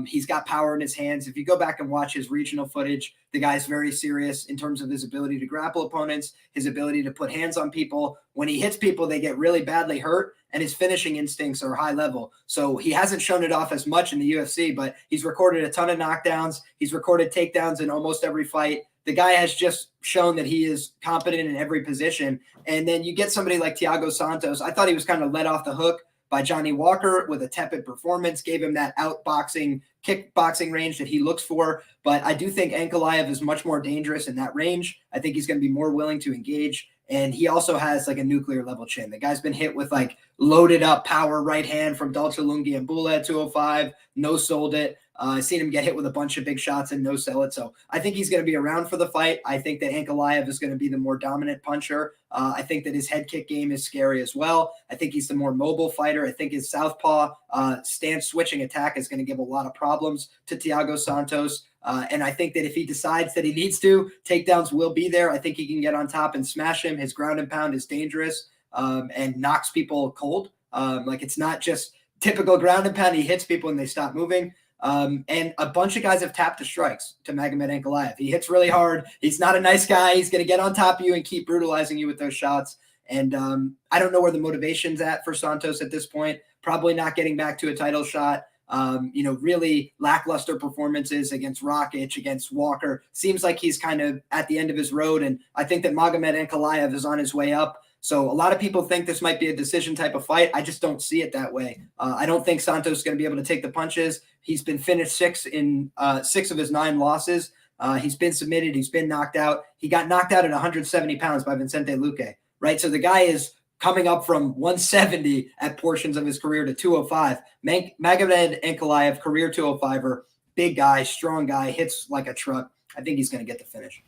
He's got power in his hands. If you go back and watch his regional footage, The guy's very serious in terms of his ability to grapple opponents, his ability to put hands on people. When he hits people, they get really badly hurt, and his finishing instincts are high level. So he hasn't shown it off as much in the UFC, but he's recorded a ton of knockdowns. He's recorded takedowns in almost every fight. The guy has just shown that he is competent in every position. And then you get somebody like Thiago Santos. I thought he was kind of let off the hook by Johnny Walker with a tepid performance, gave him that outboxing, kickboxing range that he looks for. But I do think Ankalaev is much more dangerous in that range. I think he's going to be more willing to engage. And he also has like a nuclear level chin. The guy's been hit with like loaded up power right hand from Dalchalungi and Bula at 205, no sold it. I've seen him get hit with a bunch of big shots and no sell it. So I think he's going to be around for the fight. I think that Ankalaev is going to be the more dominant puncher. I think that his head kick game is scary as well. I think he's the more mobile fighter. I think his southpaw stance switching attack is going to give a lot of problems to Thiago Santos. And I think that if he decides that he needs to, takedowns will be there. I think he can get on top and smash him. His ground and pound is dangerous and knocks people cold. Like it's not just typical ground and pound. He hits people and they stop moving. And a bunch of guys have tapped the strikes to Magomed Ankalaev. He hits really hard. He's not a nice guy. He's going to get on top of you and keep brutalizing you with those shots. And I don't know where the motivation's at for Santos at this point. Probably not getting back to a title shot. Really lackluster performances against Rakic, against Walker. Seems like he's kind of at the end of his road. And I think that Magomed Ankalaev is on his way up. So a lot of people think this might be a decision type of fight. I just don't see it that way. I don't think Santos is going to be able to take the punches. He's been finished 6 of his 9 losses. He's been submitted. He's been knocked out. He got knocked out at 170 pounds by Vicente Luque, right? So the guy is coming up from 170 at portions of his career to 205. Magomed Ankalaev, career 205er, big guy, strong guy, hits like a truck. I think he's going to get the finish.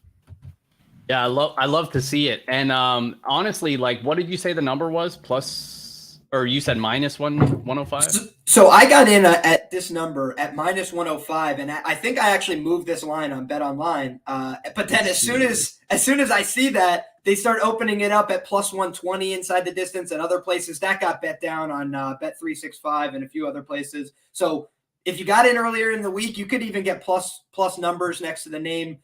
Yeah, I love to see it. And honestly, like, what did you say the number was? Plus, or you said minus 105? So I got in at this number at minus 105, and I think I actually moved this line on Bet Online. But then as soon as I see that, they start opening it up at plus 120 inside the distance and other places. That got bet down on Bet365 and a few other places. So if you got in earlier in the week, you could even get plus numbers next to the name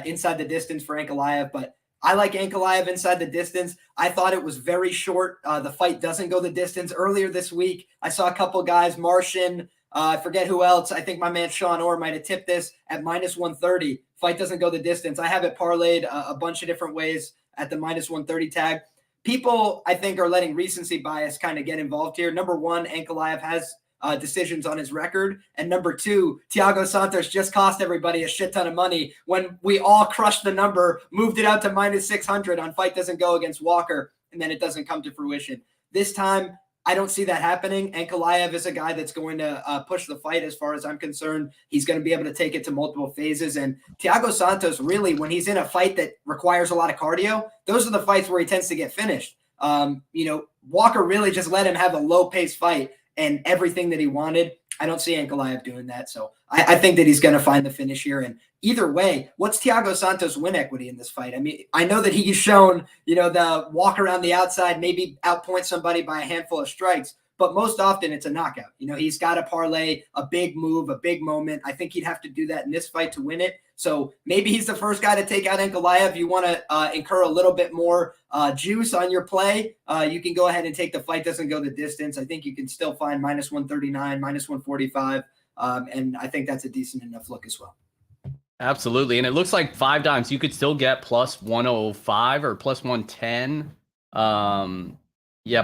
inside the distance for Ankalaev. But I like Ankalaev inside the distance. I thought it was very short. The fight doesn't go the distance. Earlier this week, I saw a couple guys, Martian, I forget who else. I think my man Sean Orr might have tipped this at minus 130. Fight doesn't go the distance. I have it parlayed a bunch of different ways at the minus 130 tag. People, I think, are letting recency bias kind of get involved here. Number one, Ankalaev has decisions on his record. And number two, Thiago Santos just cost everybody a shit ton of money when we all crushed the number, moved it out to minus 600 on Fight Doesn't Go against Walker, and then it doesn't come to fruition. This time, I don't see that happening. Ankalaev is a guy that's going to push the fight as far as I'm concerned. He's going to be able to take it to multiple phases. And Thiago Santos, really, when he's in a fight that requires a lot of cardio, those are the fights where he tends to get finished. Walker really just let him have a low-paced fight and everything that he wanted. I don't see Ankalaev doing that. So I think that he's going to find the finish here. And either way, what's Thiago Santos' win equity in this fight? I mean, I know that he's shown, the walk around the outside, maybe outpoint somebody by a handful of strikes, but most often it's a knockout. He's got to parlay a big move, a big moment. I think he'd have to do that in this fight to win it. So maybe he's the first guy to take out Ankalaev. You want to incur a little bit more juice on your play. You can go ahead and take the Fight Doesn't Go the distance. I think you can still find minus 139, minus 145. And I think that's a decent enough look as well. Absolutely. And it looks like 5 times you could still get plus 105 or plus 110.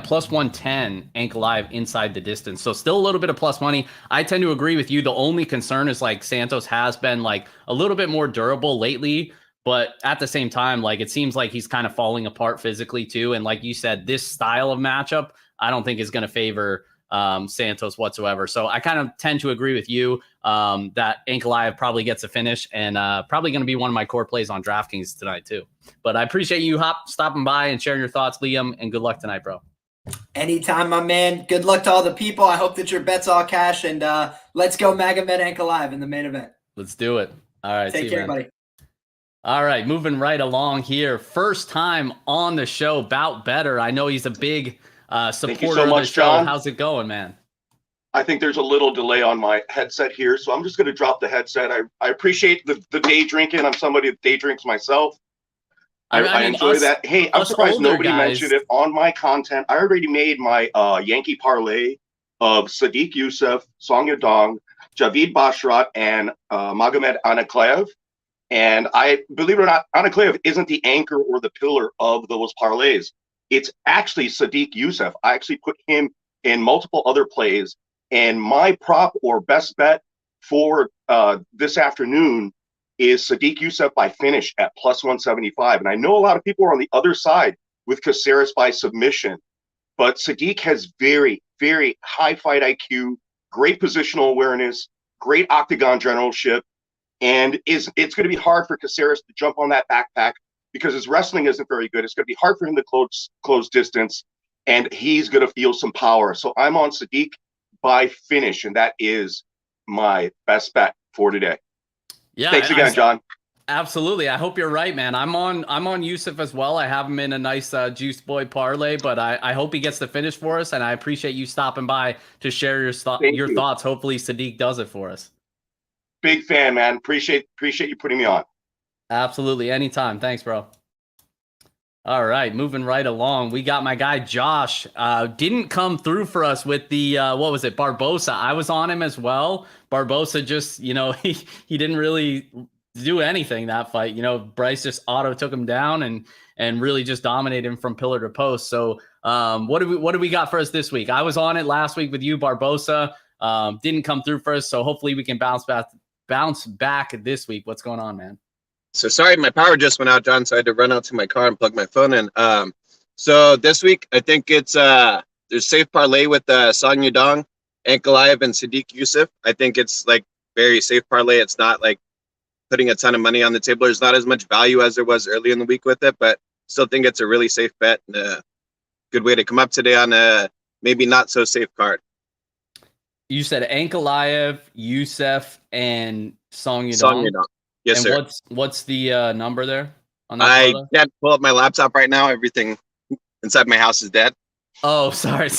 Plus 110 Ankalaev inside the distance. So still a little bit of plus money. I tend to agree with you. The only concern is like Santos has been like a little bit more durable lately, but at the same time, like it seems like he's kind of falling apart physically too. And like you said, this style of matchup, I don't think is going to favor Santos whatsoever. So I kind of tend to agree with you that Ankalaev probably gets a finish and probably going to be one of my core plays on DraftKings tonight too. But I appreciate you stopping by and sharing your thoughts, Liam, and good luck tonight, bro. Anytime, my man. Good luck to all the people. I hope that your bets all cash, and let's go Magomed Ankalaev in the main event. Let's do it. All right. Take care, buddy. All right. Moving right along here. First time on the show, Bout Better. I know he's a big supporter of the show. John. How's it going, man? I think there's a little delay on my headset here, so I'm just going to drop the headset. I appreciate the day drinking. I'm somebody that day drinks myself. I mean, enjoy that. Hey, I'm us surprised older nobody guys- mentioned it on my content. I already made my Yankee parlay of Sadiq Youssef, Song Yadong, Javid Bashrat, and Magomed Ankalaev. And I believe it or not, Ankalaev isn't the anchor or the pillar of those parlays. It's actually Sadiq Youssef. I actually put him in multiple other plays. And my prop or best bet for this afternoon is Sadiq Youssef by finish at plus 175. And I know a lot of people are on the other side with Caceres by submission, but Sadiq has very, very high fight IQ, great positional awareness, great octagon generalship, and it's going to be hard for Caceres to jump on that backpack because his wrestling isn't very good. It's going to be hard for him to close distance, and he's going to feel some power. So I'm on Sadiq by finish, and that is my best bet for today. Yeah, Thanks again, John. Absolutely. I hope you're right, man. I'm on Youssef as well. I have him in a nice Juice Boy parlay, but I hope he gets the finish for us, and I appreciate you stopping by to share your thoughts. Hopefully Sadiq does it for us. Big fan, man. Appreciate you putting me on. Absolutely. Anytime. Thanks, bro. All right, moving right along. We got my guy Josh. Didn't come through for us with the what was it, Barbosa. I was on him as well. Barbosa just, he didn't really do anything that fight. Bryce just auto took him down and really just dominated him from pillar to post. So what do we got for us this week? I was on it last week with you, Barbosa. Didn't come through for us, so hopefully we can bounce back this week. What's going on, man? So sorry, my power just went out, John, so I had to run out to my car and plug my phone in. So this week, I think it's there's safe parlay with Song Yadong, Ankalaev, and Sadiq Youssef. I think it's like very safe parlay. It's not like putting a ton of money on the table. There's not as much value as there was early in the week with it, but still think it's a really safe bet and a good way to come up today on a maybe not so safe card. You said Ankalaev, Youssef, and Song Yadong. Song Yadong. Yes, and sir. What's the number there? On that I parlay? can't pull up my laptop right now. Everything inside my house is dead. Oh, sorry.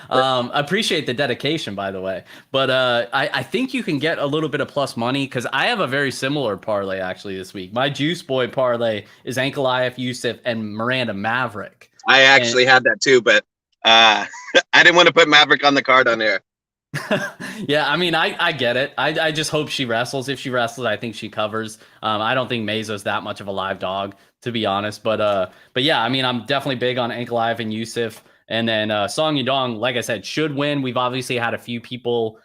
Appreciate the dedication, by the way. But I think you can get a little bit of plus money because I have a very similar parlay actually this week. My Juice Boy parlay is Ankalaev, Youssef, and Miranda Maverick. I actually had that too, but I didn't want to put Maverick on the card on there. Yeah, I mean, I get it. I just hope she wrestles. If she wrestles, I think she covers. I don't think Mezo's that much of a live dog, to be honest. But yeah, I mean, I'm definitely big on Ankalaev and Youssef. And then Song Yadong, like I said, should win. We've obviously had a few people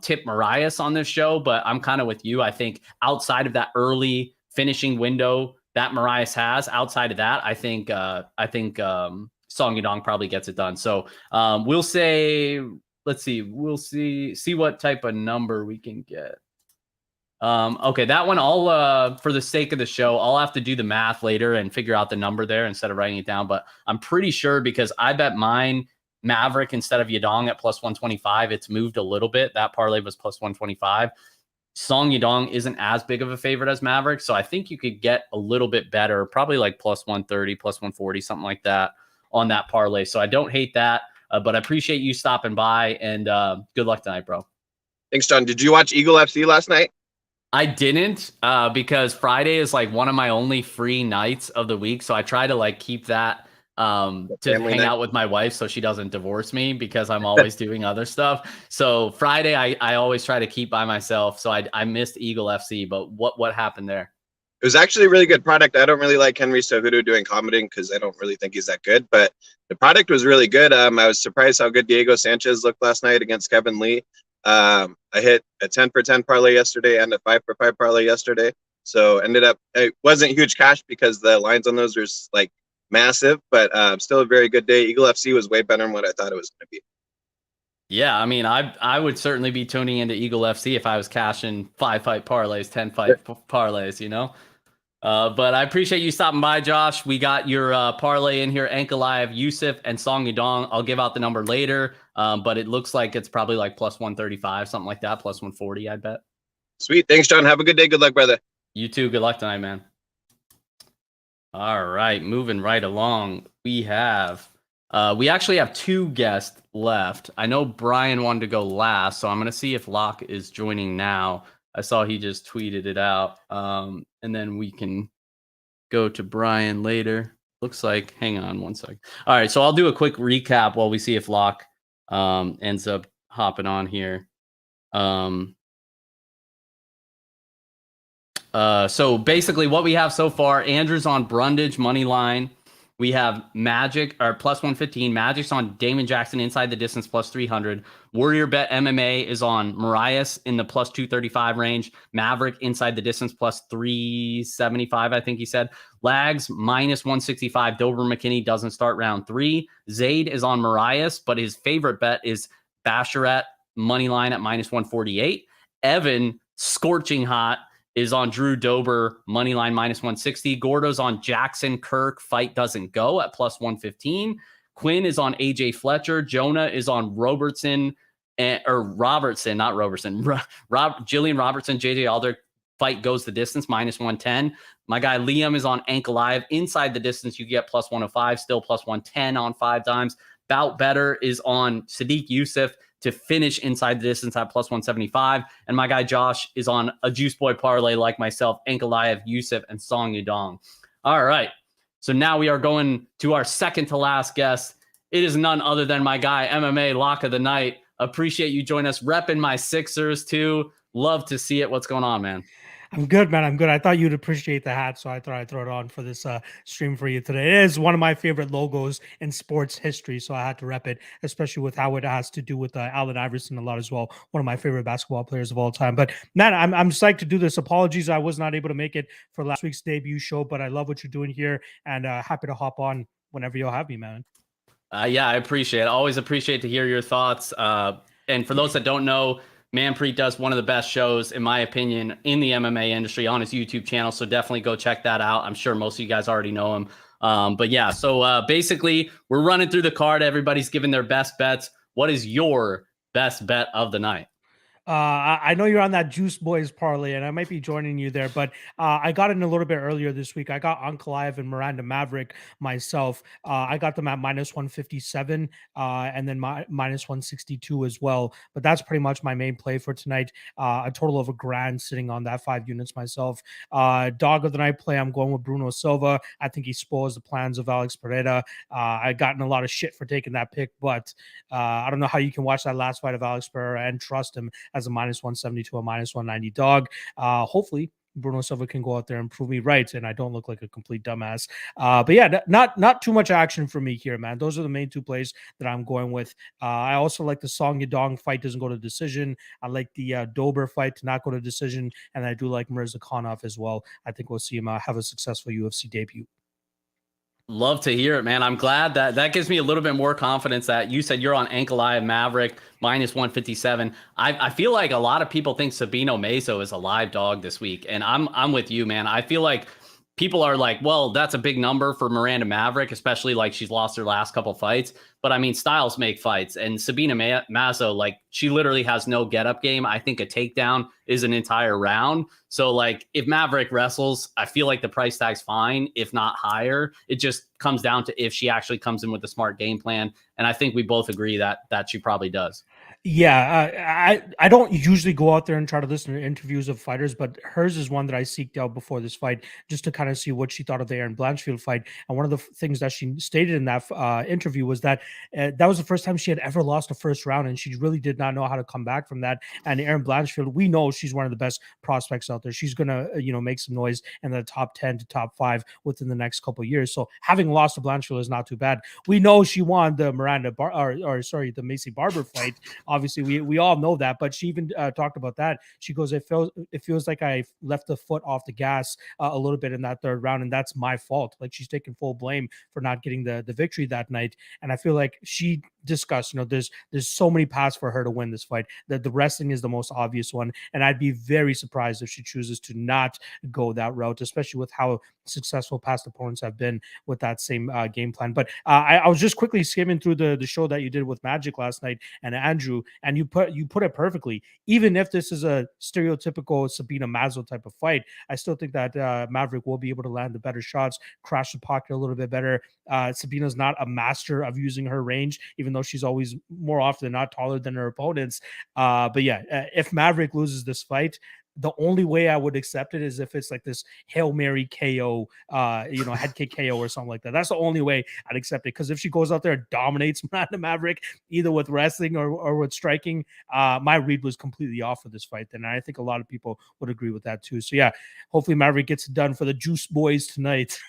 tip Marias on this show, but I'm kind of with you. I think outside of that early finishing window that Marias has, outside of that, I think Song Yadong probably gets it done. So we'll say. Let's see. We'll see what type of number we can get. Okay, that one I'll for the sake of the show, I'll have to do the math later and figure out the number there instead of writing it down. But I'm pretty sure because I bet mine Maverick instead of Yadong at plus 125. It's moved a little bit. That parlay was plus 125. Song Yadong isn't as big of a favorite as Maverick, so I think you could get a little bit better, probably like plus 130, plus 140, something like that on that parlay. So I don't hate that. But I appreciate you stopping by, and good luck tonight, bro. Thanks, John. Did you watch Eagle FC last night? I didn't because Friday is like one of my only free nights of the week. So I try to like keep that to hang out with my wife so she doesn't divorce me because I'm always doing other stuff. So Friday, I always try to keep by myself. So I missed Eagle FC, but what happened there? It was actually a really good product. I don't really like Henry Cejudo doing commenting because I don't really think he's that good, but the product was really good. I was surprised how good Thiago Santos looked last night against Kevin Lee. I hit a 10 for 10 parlay yesterday and a 5 for 5 parlay yesterday. So ended up, it wasn't huge cash because the lines on those were like massive, but still a very good day. Eagle FC was way better than what I thought it was going to be. Yeah, I mean, I would certainly be tuning into Eagle FC if I was cashing 5 fight parlays, 10 fight parlays, But I appreciate you stopping by, Josh. We got your parlay in here, Ankalaev, Youssef, and Song Yadong. I'll give out the number later, but it looks like it's probably like plus 135, something like that, plus 140, I bet. Sweet. Thanks, John. Have a good day. Good luck, brother. You too. Good luck tonight, man. All right, moving right along. We have We actually have 2 guests left. I know Brian wanted to go last, so I'm going to see if Locke is joining now. I saw he just tweeted it out. And then we can go to Brian later. Looks like, hang on one sec. All right, so I'll do a quick recap while we see if Locke ends up hopping on here. So basically what we have so far, Andrew's on Brundage money line. We have Magic or plus 115. Magic's on Damon Jackson inside the distance plus 300. Warrior Bet MMA is on Marias in the plus 235 range. Maverick inside the distance plus 375, I think he said. Lags minus 165. Dober McKinney doesn't start round 3. Zaid is on Marias, but his favorite bet is Basharat money line at minus 148. Evan, scorching hot, is on Drew Dober, money line minus 160. Gordo's on Jackson Kirk, fight doesn't go at plus 115. Quinn is on AJ Fletcher. Jonah is on Robertson, Jillian Robertson, JJ Aldrich, fight goes the distance, minus 110. My guy Liam is on Ankle Live. Inside the distance, you get plus 105, still plus 110 on 5 times. Bout Better is on Sadiq Youssef to finish inside the distance at plus 175. And my guy Josh is on a Juice Boy parlay like myself, Ankalaev, Youssef, and Song Yudong. All right. So now we are going to our second to last guest. It is none other than my guy, MMA Lock of the Night. Appreciate you joining us. Repping my Sixers too. Love to see it. What's going on, man? I'm good, man. I'm good. I thought you'd appreciate the hat, so I thought I'd throw it on for this stream for you today. It is one of my favorite logos in sports history, so I had to rep it, especially with how it has to do with Allen Iverson a lot as well. One of my favorite basketball players of all time. But man, I'm psyched to do this. Apologies, I was not able to make it for last week's debut show, but I love what you're doing here, and happy to hop on whenever you'll have me, man. Yeah, I appreciate it. Always appreciate to hear your thoughts. And for those that don't know, Manpreet does one of the best shows, in my opinion, in the MMA industry on his YouTube channel. So definitely go check that out. I'm sure most of you guys already know him. But yeah, so basically we're running through the card. Everybody's giving their best bets. What is your best bet of the night? I know you're on that Juice Boys parlay, and I might be joining you there, but I got in a little bit earlier this week. I got Ankalaev and Miranda Maverick myself. I got them at minus 157 and then minus 162 as well. But that's pretty much my main play for tonight. A total of $1,000 sitting on that 5 units myself. Dog of the night play, I'm going with Bruno Silva. I think he spoils the plans of Alex Pereira. I gotten a lot of shit for taking that pick, but I don't know how you can watch that last fight of Alex Pereira and trust him as a minus 170 to a minus 190 dog. Hopefully Bruno Silva can go out there and prove me right, and I don't look like a complete dumbass. But yeah, not too much action for me here, man. Those are the main 2 plays that I'm going with. I also like the Song Yadong fight doesn't go to decision. I like the Dober fight to not go to decision, and I do like Mirza Khanov as well. I think we'll see him have a successful UFC debut. Love to hear it, man. I'm glad that gives me a little bit more confidence that you said you're on Ankalaev Maverick minus 157. I feel like a lot of people think Sabino Meza is a live dog this week, and I'm with you, man. I feel like people are like, well, that's a big number for Miranda Maverick, especially like she's lost her last couple fights. But I mean, styles make fights, and Sabina Mazo, like, she literally has no get-up game. I think a takedown is an entire round. So like, if Maverick wrestles, I feel like the price tag's fine, if not higher. It just comes down to if she actually comes in with a smart game plan. And I think we both agree that she probably does. Yeah, I don't usually go out there and try to listen to interviews of fighters, but hers is one that I seeked out before this fight just to kind of see what she thought of the Aaron Blanchfield fight. And one of the things that she stated in that interview was that that was the first time she had ever lost a first round, and she really did not know how to come back from that. And Aaron Blanchfield, we know she's one of the best prospects out there. She's gonna make some noise in the top 10 to top 5 within the next couple of years. So having lost to Blanchfield is not too bad. We know she won the the Macy Barber fight. Obviously, we all know that, but she even talked about that. She goes, it feels like I left the foot off the gas a little bit in that 3rd round, and that's my fault. Like, she's taking full blame for not getting the victory that night. And I feel like she discussed, there's so many paths for her to win this fight. That the wrestling is the most obvious one, and I'd be very surprised if she chooses to not go that route, especially with how successful past opponents have been with that same game plan. But I was just quickly skimming through the show that you did with Magic last night and Andrew, and you put it perfectly. Even if this is a stereotypical Sabina Mazo type of fight, I still think that Maverick will be able to land the better shots, crash the pocket a little bit better. Sabina's not a master of using her range, even though she's always more often than not taller than her opponents. But yeah, if Maverick loses this fight, the only way I would accept it is if it's like this Hail Mary KO, head kick KO or something like that. That's the only way I'd accept it. Because if she goes out there and dominates Miranda Maverick, either with wrestling or with striking, my read was completely off for this fight. And I think a lot of people would agree with that too. So yeah, hopefully Maverick gets it done for the Juice Boys tonight.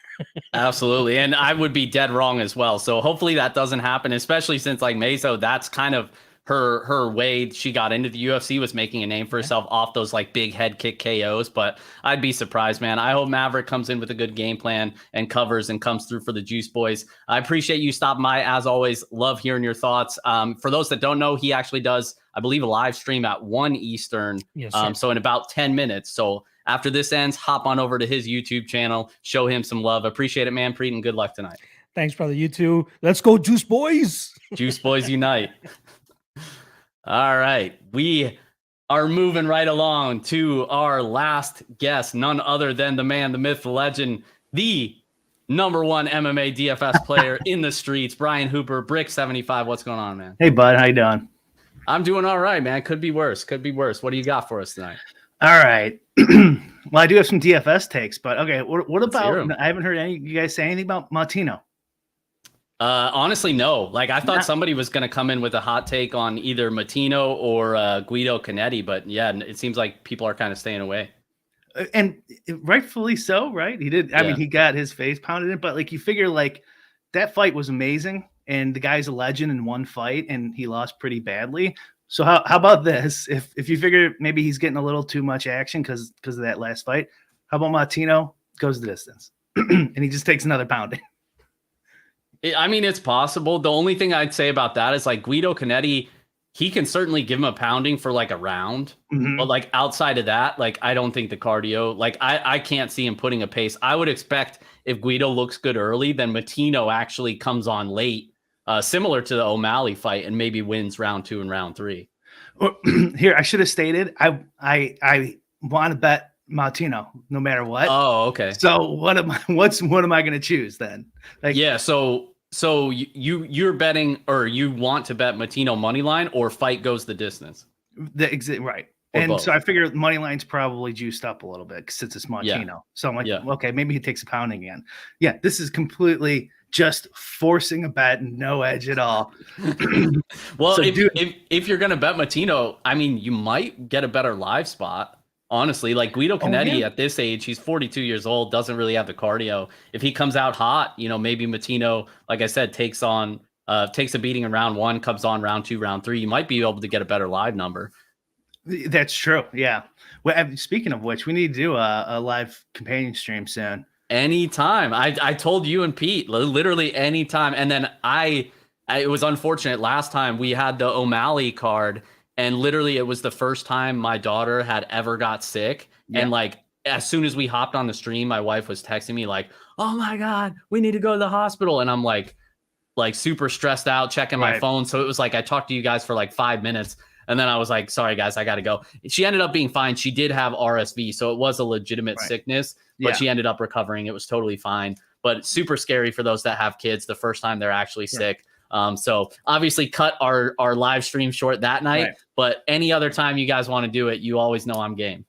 Absolutely. And I would be dead wrong as well. So hopefully that doesn't happen, especially since like Mazo, that's kind of her way she got into the UFC, was making a name for herself off those like big head kick KOs. But I'd be surprised, man. I hope Maverick comes in with a good game plan and covers and comes through for the Juice Boys. I appreciate you stopping by. As always, love hearing your thoughts. For those that don't know, he actually does, I believe, a live stream at 1 Eastern. Yes, so in about 10 minutes. So after this ends, hop on over to his YouTube channel, show him some love. Appreciate it, man. Preet, and good luck tonight. Thanks, brother. You too. Let's go, Juice Boys. Juice Boys unite. All right. We are moving right along to our last guest, none other than the man, the myth, the legend, the number one MMA DFS player in the streets, Brian Hooper, Brick 75. What's going on, man? Hey, bud. How you doing? I'm doing all right, man. Could be worse. Could be worse. What do you got for us tonight? All right. Well, I do have some DFS takes, but okay. What about, I haven't heard any, you guys say anything about Martino? Honestly, no. Like I thought somebody was going to come in with a hot take on either Matino or Guido Canetti, but yeah, it seems like people are kind of staying away. And rightfully so, right? He did. I mean, he got his face pounded in, but like you figure like that fight was amazing and the guy's a legend in one fight and he lost pretty badly. So how about this? If you figure maybe he's getting a little too much action because of that last fight, how about Martino goes the distance and he just takes another pounding? I mean, it's possible. The only thing I'd say about that is like Guido Canetti, he can certainly give him a pounding for like a round. Mm-hmm. But like outside of that, like I don't think the cardio, like I can't see him putting a pace. I would expect if Guido looks good early, then Martino actually comes on late, similar to the O'Malley fight, and maybe wins round 2 and round 3. Well, here, I should have stated, I want to bet Martino no matter what. Oh, okay. So what am I going to choose then? Like, yeah. So you're betting, or you want to bet Martino money line or fight goes the distance? Right. Or and both. So I figure money line's probably juiced up a little bit since it's Martino. Yeah. So I'm like, okay, maybe he takes a pounding again. Yeah, this is completely just forcing a bet and no edge at all. Well, so if you're gonna bet Martino, I mean, you might get a better live spot. Honestly, like Guido Canetti at this age, he's 42 years old, doesn't really have the cardio. If he comes out hot, maybe Martino, like I said, takes a beating in round 1, comes on round 2, round 3. You might be able to get a better live number. That's true. Yeah. Well, speaking of which, we need to do a live companion stream soon. Anytime. I told you and Pete, literally anytime. And then it was unfortunate. Last time we had the O'Malley card, and literally it was the first time my daughter had ever got sick. Yeah. And like, as soon as we hopped on the stream, my wife was texting me like, oh my God, we need to go to the hospital. And I'm like super stressed out, checking my phone. So it was like, I talked to you guys for like 5 minutes. And then I was like, sorry guys, I got to go. She ended up being fine. She did have RSV. So it was a legitimate sickness, but she ended up recovering. It was totally fine, but super scary for those that have kids the first time they're actually sick. So obviously cut our live stream short that night, but any other time you guys want to do it, you always know I'm game.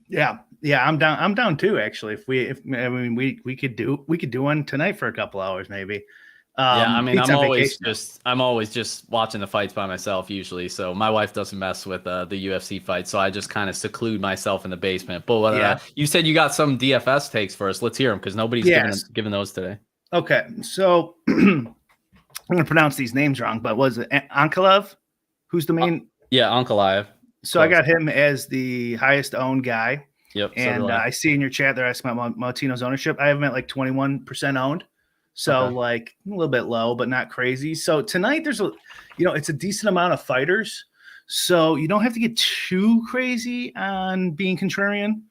Yeah. I'm down too. Actually, we could do one tonight for a couple hours, maybe. I mean, I'm always just watching the fights by myself usually. So my wife doesn't mess with the UFC fights. So I just kind of seclude myself in the basement. But you said you got some DFS takes for us. Let's hear them because nobody's given those today. Okay. So I'm going to pronounce these names wrong, but was it Ankalaev? Who's the main? Ankalaev. So I got him as the highest owned guy. Yep. And I see in your chat they're asking about Martino's ownership. I have him at like 21% owned. So like a little bit low, but not crazy. So tonight there's it's a decent amount of fighters. So you don't have to get too crazy on being contrarian.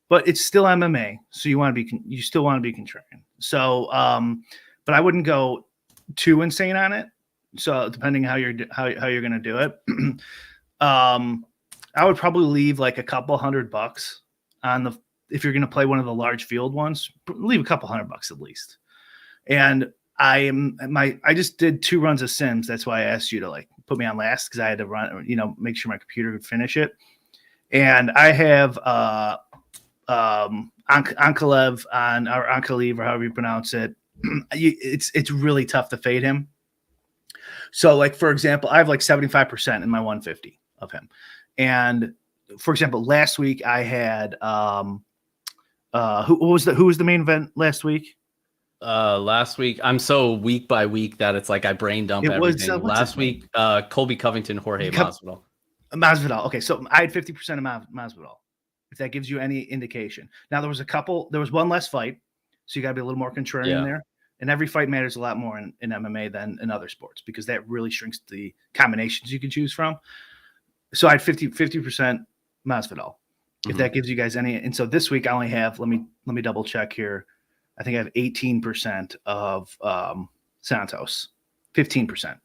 but it's still MMA, so you still want to be contrarian. So, but I wouldn't go too insane on it. So depending how you're going to do it, I would probably leave like a couple $100 on if you're going to play one of the large field ones, leave a couple $100 at least. And I just did 2 runs of Sims. That's why I asked you to like put me on last, because I had to run, make sure my computer could finish it. And I have Ankalev on, or Ankalev, or however you pronounce it. It's really tough to fade him. So like, for example, I have like 75% in my 150 of him. And for example, last week I had who was the main event last week? Last week, I'm so week by week that it's like I brain dump everything. Last week, Colby Covington, Jorge Masvidal. Masvidal. Okay, so I had 50% of Masvidal, if that gives you any indication. Now there was one less fight, so you got to be a little more contrarian there. And every fight matters a lot more in MMA than in other sports, because that really shrinks the combinations you can choose from. So I had 50% Masvidal, if that gives you guys any. And so this week I only have, let me double check here. I think I have 18% of Santos, 15%.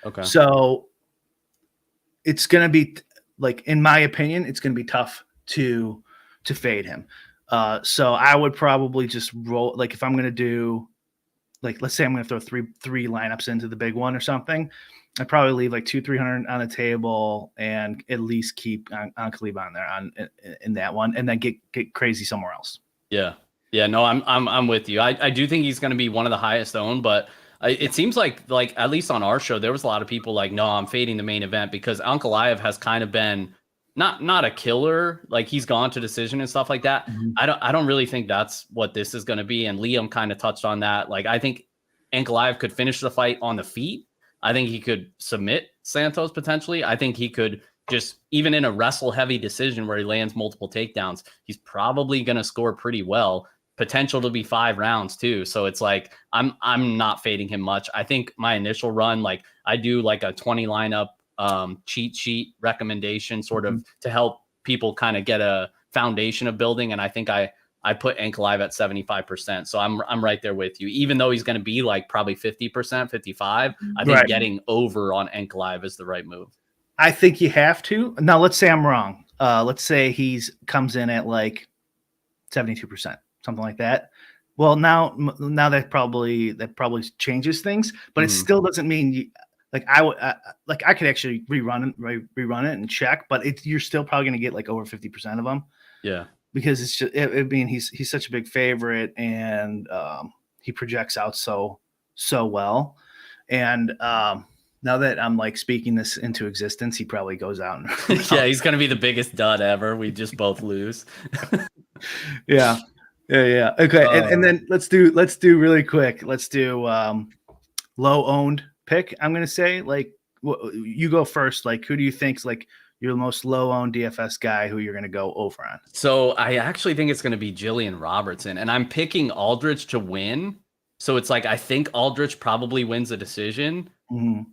Okay. So it's going to be, like, in my opinion, it's going to be tough to fade him. So I would probably just roll, like, if I'm going to do, like, let's say I'm going to throw three lineups into the big one or something, I'd probably leave like 200-300 on the table and at least keep Ankalev on there in that one, and then get crazy somewhere else. Yeah. Yeah, no, I'm with you. I do think he's going to be one of the highest owned, but it seems like at least on our show, there was a lot of people like, no, I'm fading the main event, because Ankalaev has kind of been not a killer. Like, he's gone to decision and stuff like that. I don't really think that's what this is going to be. And Liam kind of touched on that. Like, I think Ankalaev could finish the fight on the feet. I think he could submit Santos potentially. I think he could just, even in a wrestle heavy decision where he lands multiple takedowns, he's probably going to score pretty well. Potential to be 5 rounds too. So it's like, I'm not fading him much. I think my initial run, like, I do like a 20 lineup cheat sheet recommendation sort of to help people kind of get a foundation of building. And I think I put Ankalaev at 75%. So I'm right there with you, even though he's going to be like probably 50%, 55. I think getting over on Ankalaev is the right move. I think you have to. Now, let's say I'm wrong. Let's say comes in at like 72%. Something like that. Well, now that probably changes things, but it still doesn't mean I could actually rerun it and check, but you're still probably going to get like over 50% of them. Yeah, because it's just, he's such a big favorite, and he projects out so well, and now that I'm like speaking this into existence, he probably goes out and yeah, he's going to be the biggest dud ever. We just both lose. Yeah. Yeah. Okay. And then let's do really quick. Let's do low owned pick. I'm going to say, like, you go first. Like, who do you think's like your most low owned DFS guy who you're going to go over on? So I actually think it's going to be Jillian Robertson, and I'm picking Aldrich to win. So it's like, I think Aldrich probably wins the decision,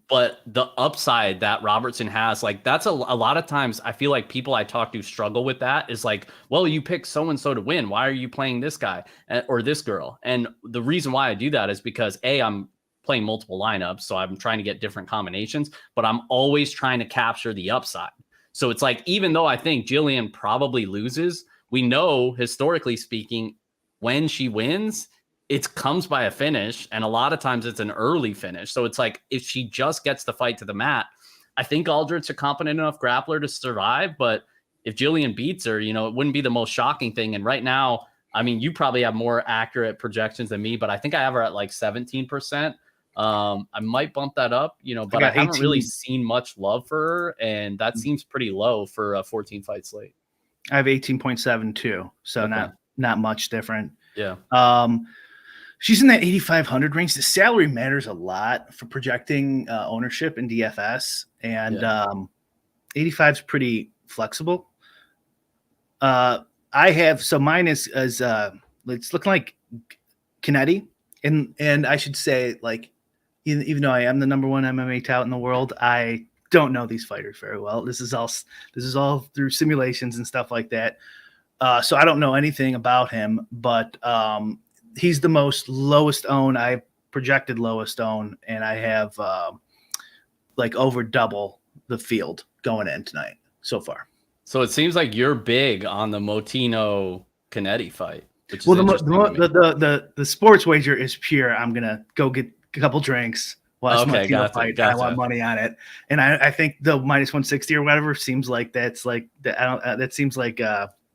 but the upside that Robertson has, like, that's a lot of times I feel like people I talk to struggle with that. Is like, well, you pick so-and-so to win. Why are you playing this guy or this girl? And the reason why I do that is because I'm playing multiple lineups. So I'm trying to get different combinations, but I'm always trying to capture the upside. So it's like, even though I think Jillian probably loses, we know historically speaking, when she wins, it comes by a finish, and a lot of times it's an early finish. So it's like, if she just gets the fight to the mat, I think Aldrich's a competent enough grappler to survive. But if Jillian beats her, it wouldn't be the most shocking thing. And right now, I mean, you probably have more accurate projections than me, but I think I have her at like 17%. I might bump that up, but I haven't really seen much love for her, and that seems pretty low for a 14 fight slate. I have 18.72, so not much different. Yeah. She's in that 8,500 range. The salary matters a lot for projecting ownership in DFS, and 85 is pretty flexible. I have, so mine is it's looking like Kennedy, and I should say, like, even though I am the number one MMA tout in the world, I don't know these fighters very well. This is all through simulations and stuff like that. So I don't know anything about him, but he's the most lowest own. I projected lowest own, and I have like over double the field going in tonight so far. So it seems like you're big on the Motino Canetti fight. Which is Well, the sports wager is pure. I'm gonna go get a couple drinks, watch Motino fight. I want money on it, and I think the minus 160 or whatever seems like that's like that seems like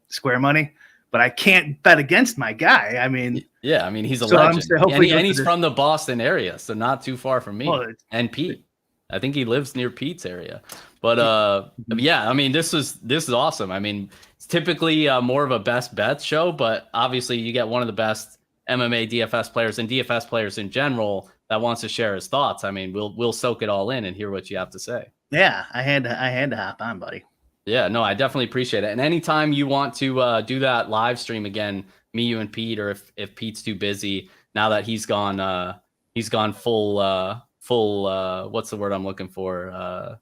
square money. But I can't bet against my guy. I mean, yeah, I mean he's a legend, and he's from the Boston area, so not too far from me. And Pete, I think he lives near Pete's area. But yeah, I mean this is awesome. I mean, it's typically more of a best bets show, but obviously you get one of the best MMA DFS players and DFS players in general that wants to share his thoughts. I mean, we'll soak it all in and hear what you have to say. Yeah, I had to hop on, buddy. Yeah, no, I definitely appreciate it. And anytime you want to do that live stream again, me, you, and Pete, or if Pete's too busy now that he's gone full what's the word I'm looking for?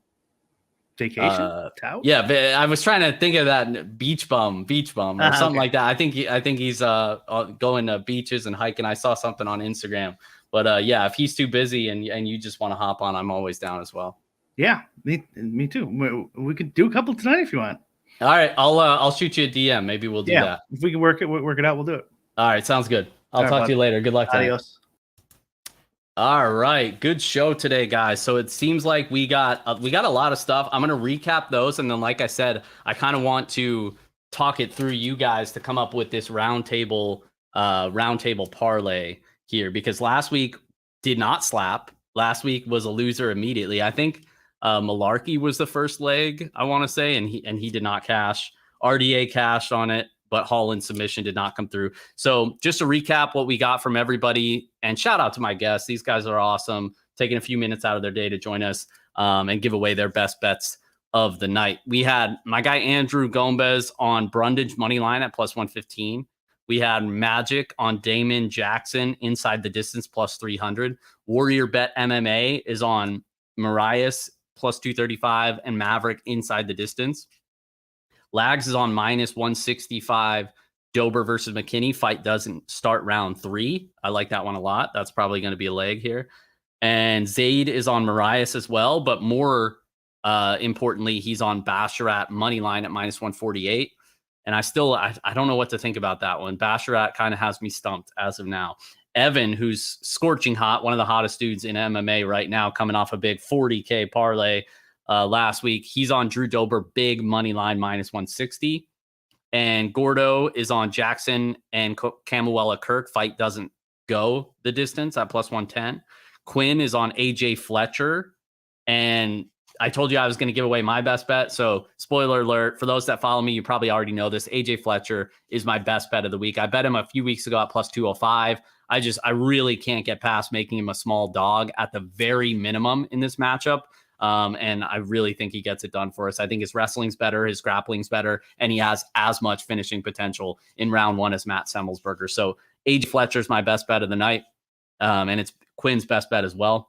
Vacation? Yeah, I was trying to think of that beach bum or something like that. I think he's going to beaches and hiking. I saw something on Instagram. But yeah, if he's too busy and you just want to hop on, I'm always down as well. Yeah, me too. We could do a couple tonight if you want. All right, I'll shoot you a DM. Maybe we'll do that. If we can work it out, we'll do it. All right, sounds good. I'll talk to you later. Good luck today. Adios. All right, good show today, guys. So it seems like we got a lot of stuff. I'm gonna recap those, and then, like I said, I kind of want to talk it through you guys to come up with this roundtable parlay here, because last week did not slap. Last week was a loser immediately. I think Malarkey was the first leg, I want to say, and he did not cash. RDA cashed on it, but Holland's submission did not come through. So just to recap what we got from everybody, and shout out to my guests. These guys are awesome, taking a few minutes out of their day to join us and give away their best bets of the night. We had my guy Andrew Gomez on Brundage money line at plus 115. We had Magic on Damon Jackson inside the distance plus 300. Warrior Bet MMA is on Marias plus 235 and Maverick inside the distance. Lags is on minus 165. Dober versus McKinney. Fight doesn't start round 3. I like that one a lot. That's probably going to be a leg here. And Zaid is on Marias as well, but more importantly, he's on Basharat money line at minus 148. And I don't know what to think about that one. Basharat kind of has me stumped as of now. Evan, who's scorching hot, one of the hottest dudes in MMA right now, coming off a big 40K parlay last week. He's on Drew Dober, big money line, minus 160. And Gordo is on Jackson and Camuella Kirk. Fight doesn't go the distance at plus 110. Quinn is on AJ Fletcher. And I told you I was going to give away my best bet. So spoiler alert, for those that follow me, you probably already know this. AJ Fletcher is my best bet of the week. I bet him a few weeks ago at plus 205. I really can't get past making him a small dog at the very minimum in this matchup. And I really think he gets it done for us. I think his wrestling's better, his grappling's better, and he has as much finishing potential in round 1 as Matt Semmelsberger. So AJ Fletcher's my best bet of the night. And it's Quinn's best bet as well.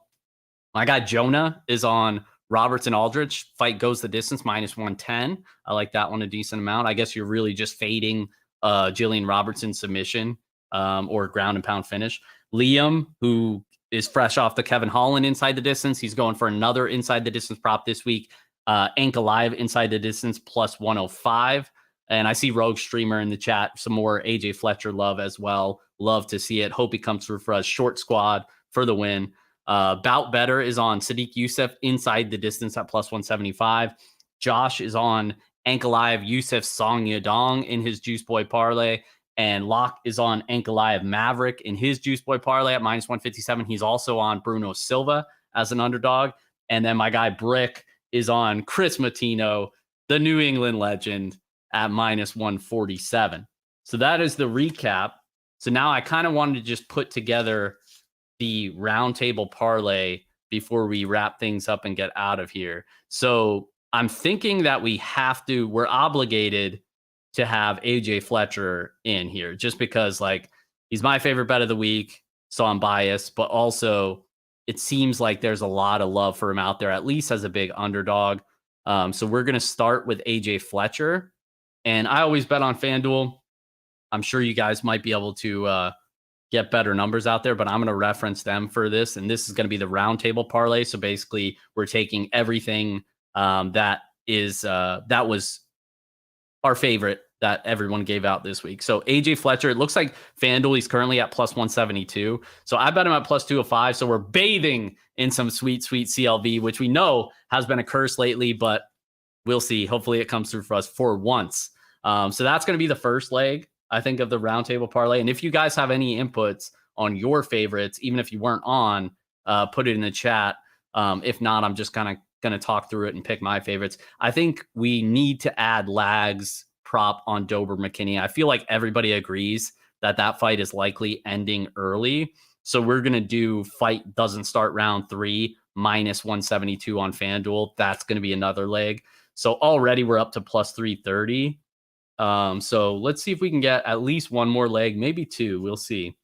My guy Jonah is on Robertson Aldrich. Fight goes the distance, minus 110. I like that one a decent amount. I guess you're really just fading Jillian Robertson submission or ground and pound finish. Liam, who is fresh off the Kevin Holland inside the distance. He's going for another inside the distance prop this week. Ankalaev inside the distance plus 105. And I see Rogue Streamer in the chat. Some more AJ Fletcher love as well. Love to see it. Hope he comes through for us. Short squad for the win. Bout Better is on Sadiq Youssef inside the distance at plus 175. Josh is on Ankalaev Youssef Song Yadong in his Juice Boy parlay. And Locke is on Ankalaev Maverick in his Juice Boy parlay at minus 157. He's also on Bruno Silva as an underdog. And then my guy Brick is on Chris Matino, the New England legend, at minus 147. So that is the recap. So now I kind of wanted to just put together the roundtable parlay before we wrap things up and get out of here. So I'm thinking that we're obligated to have AJ Fletcher in here just because he's my favorite bet of the week. So I'm biased, but also it seems like there's a lot of love for him out there, at least as a big underdog. So we're going to start with AJ Fletcher. And I always bet on FanDuel. I'm sure you guys might be able to get better numbers out there, but I'm going to reference them for this. And this is going to be the roundtable parlay. So basically, we're taking everything that was our favorite that everyone gave out this week. So AJ Fletcher, it looks like FanDuel, he's currently at plus 172. So I bet him at plus 205. So we're bathing in some sweet, sweet CLV, which we know has been a curse lately, but we'll see. Hopefully it comes through for us for once. So that's going to be the first leg, I think, of the roundtable parlay. And if you guys have any inputs on your favorites, even if you weren't on, put it in the chat. If not, I'm just kind of going to talk through it and pick my favorites. I think we need to add Lags prop on Dober McKinney. I feel like everybody agrees that fight is likely ending early. So we're going to do fight doesn't start round 3 minus 172 on FanDuel. That's going to be another leg. So already we're up to plus 330. So let's see if we can get at least one more leg, maybe 2. We'll see.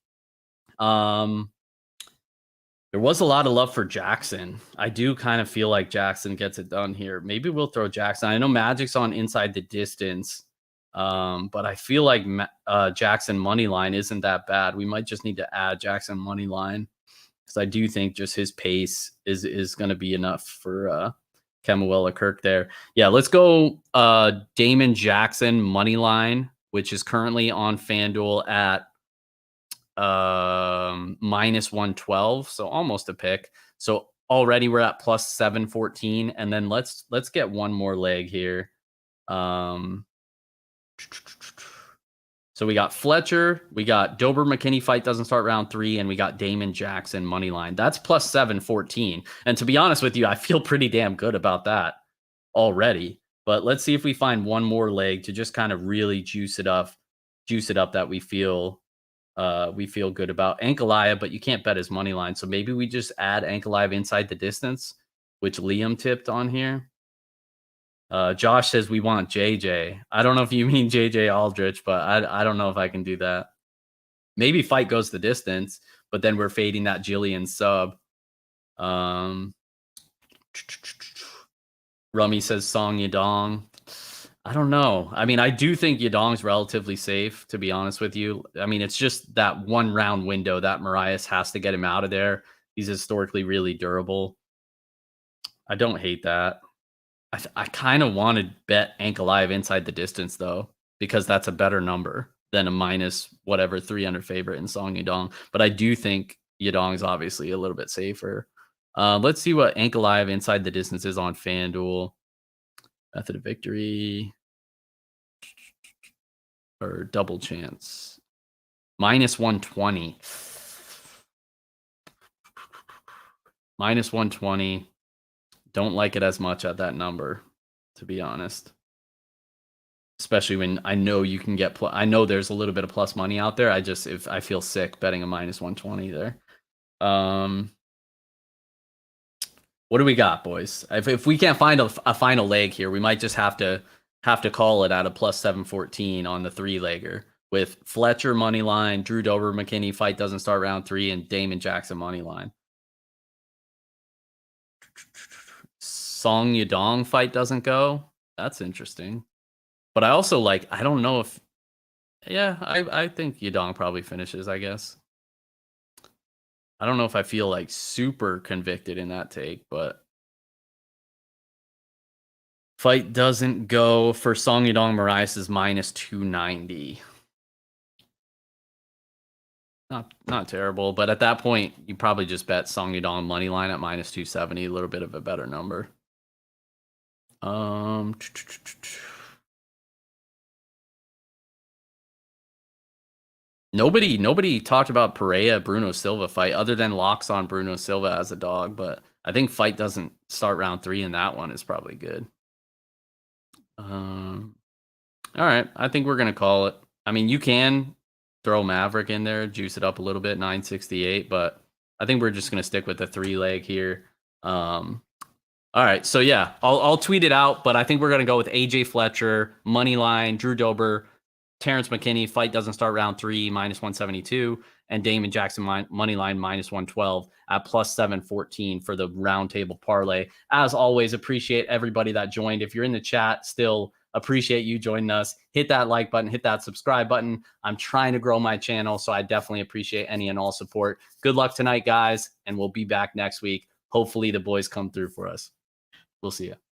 There was a lot of love for Jackson. I do kind of feel like Jackson gets it done here. Maybe we'll throw Jackson. I know Magic's on inside the distance, but I feel like Jackson money line isn't that bad. We might just need to add Jackson money line because I do think just his pace is going to be enough for Kemuela Kirk there. Yeah, let's go Damon Jackson money line, which is currently on FanDuel at minus 112, so almost a pick. So already we're at plus 714, and then let's get one more leg here. So we got Fletcher, we got Dober McKinney fight doesn't start round 3, and we got Damon Jackson money line. That's plus 714, and to be honest with you, I feel pretty damn good about that already. But let's see if we find one more leg to just kind of really juice it up that we feel good about. Ankalaev, but you can't bet his money line. So maybe we just add Ankalaev inside the distance, which Liam tipped on here. Josh says we want JJ. I don't know if you mean JJ Aldrich, but I don't know if I can do that. Maybe fight goes the distance, but then we're fading that Jillian sub. Rummy says Song Yadong. I don't know. I mean, I do think Yadong's relatively safe, to be honest with you. I mean, it's just that one round window that Marias has to get him out of there. He's historically really durable. I don't hate that. I kind of want to bet Ankalaev inside the distance, though, because that's a better number than a minus whatever 300 favorite in Song Yadong. But I do think Yadong's obviously a little bit safer. Let's see what Ankalaev inside the distance is on FanDuel. Method of victory or double chance. Minus 120. Minus 120. Don't like it as much at that number, to be honest. Especially when I know you can get I know there's a little bit of plus money out there. If I feel sick betting a minus 120 there. What do we got, boys? If we can't find a final leg here, we might just have to call it at a plus 714 on the 3-legger with Fletcher money line, Drew Dober McKinney fight doesn't start round 3, and Damon Jackson money line. Song Yadong fight doesn't go. That's interesting. But I also I don't know if, I think Yadong probably finishes, I guess. I don't know if I feel super convicted in that take, but fight doesn't go for Song Yadong. Marias is minus 290. Not terrible, but at that point, you probably just bet Song Yadong money line at minus 270, a little bit of a better number. Nobody talked about Pereira Bruno Silva fight other than locks on Bruno Silva as a dog, but I think fight doesn't start round 3 and that one is probably good. All right, I think we're gonna call it. I mean, you can throw Maverick in there, juice it up a little bit, 968, but I think we're just gonna stick with the 3-leg here. All right, so yeah, I'll tweet it out, but I think we're gonna go with AJ Fletcher money line, Drew Dober, Terrence McKinney fight doesn't start round 3 minus 172, and Damon Jackson money line minus 112 at plus 714 for the roundtable parlay. As always, appreciate everybody that joined. If you're in the chat still, appreciate you joining us. Hit that like button, hit that subscribe button. I'm trying to grow my channel, so I definitely appreciate any and all support. Good luck tonight, guys, and we'll be back next week. Hopefully the boys come through for us. We'll see you.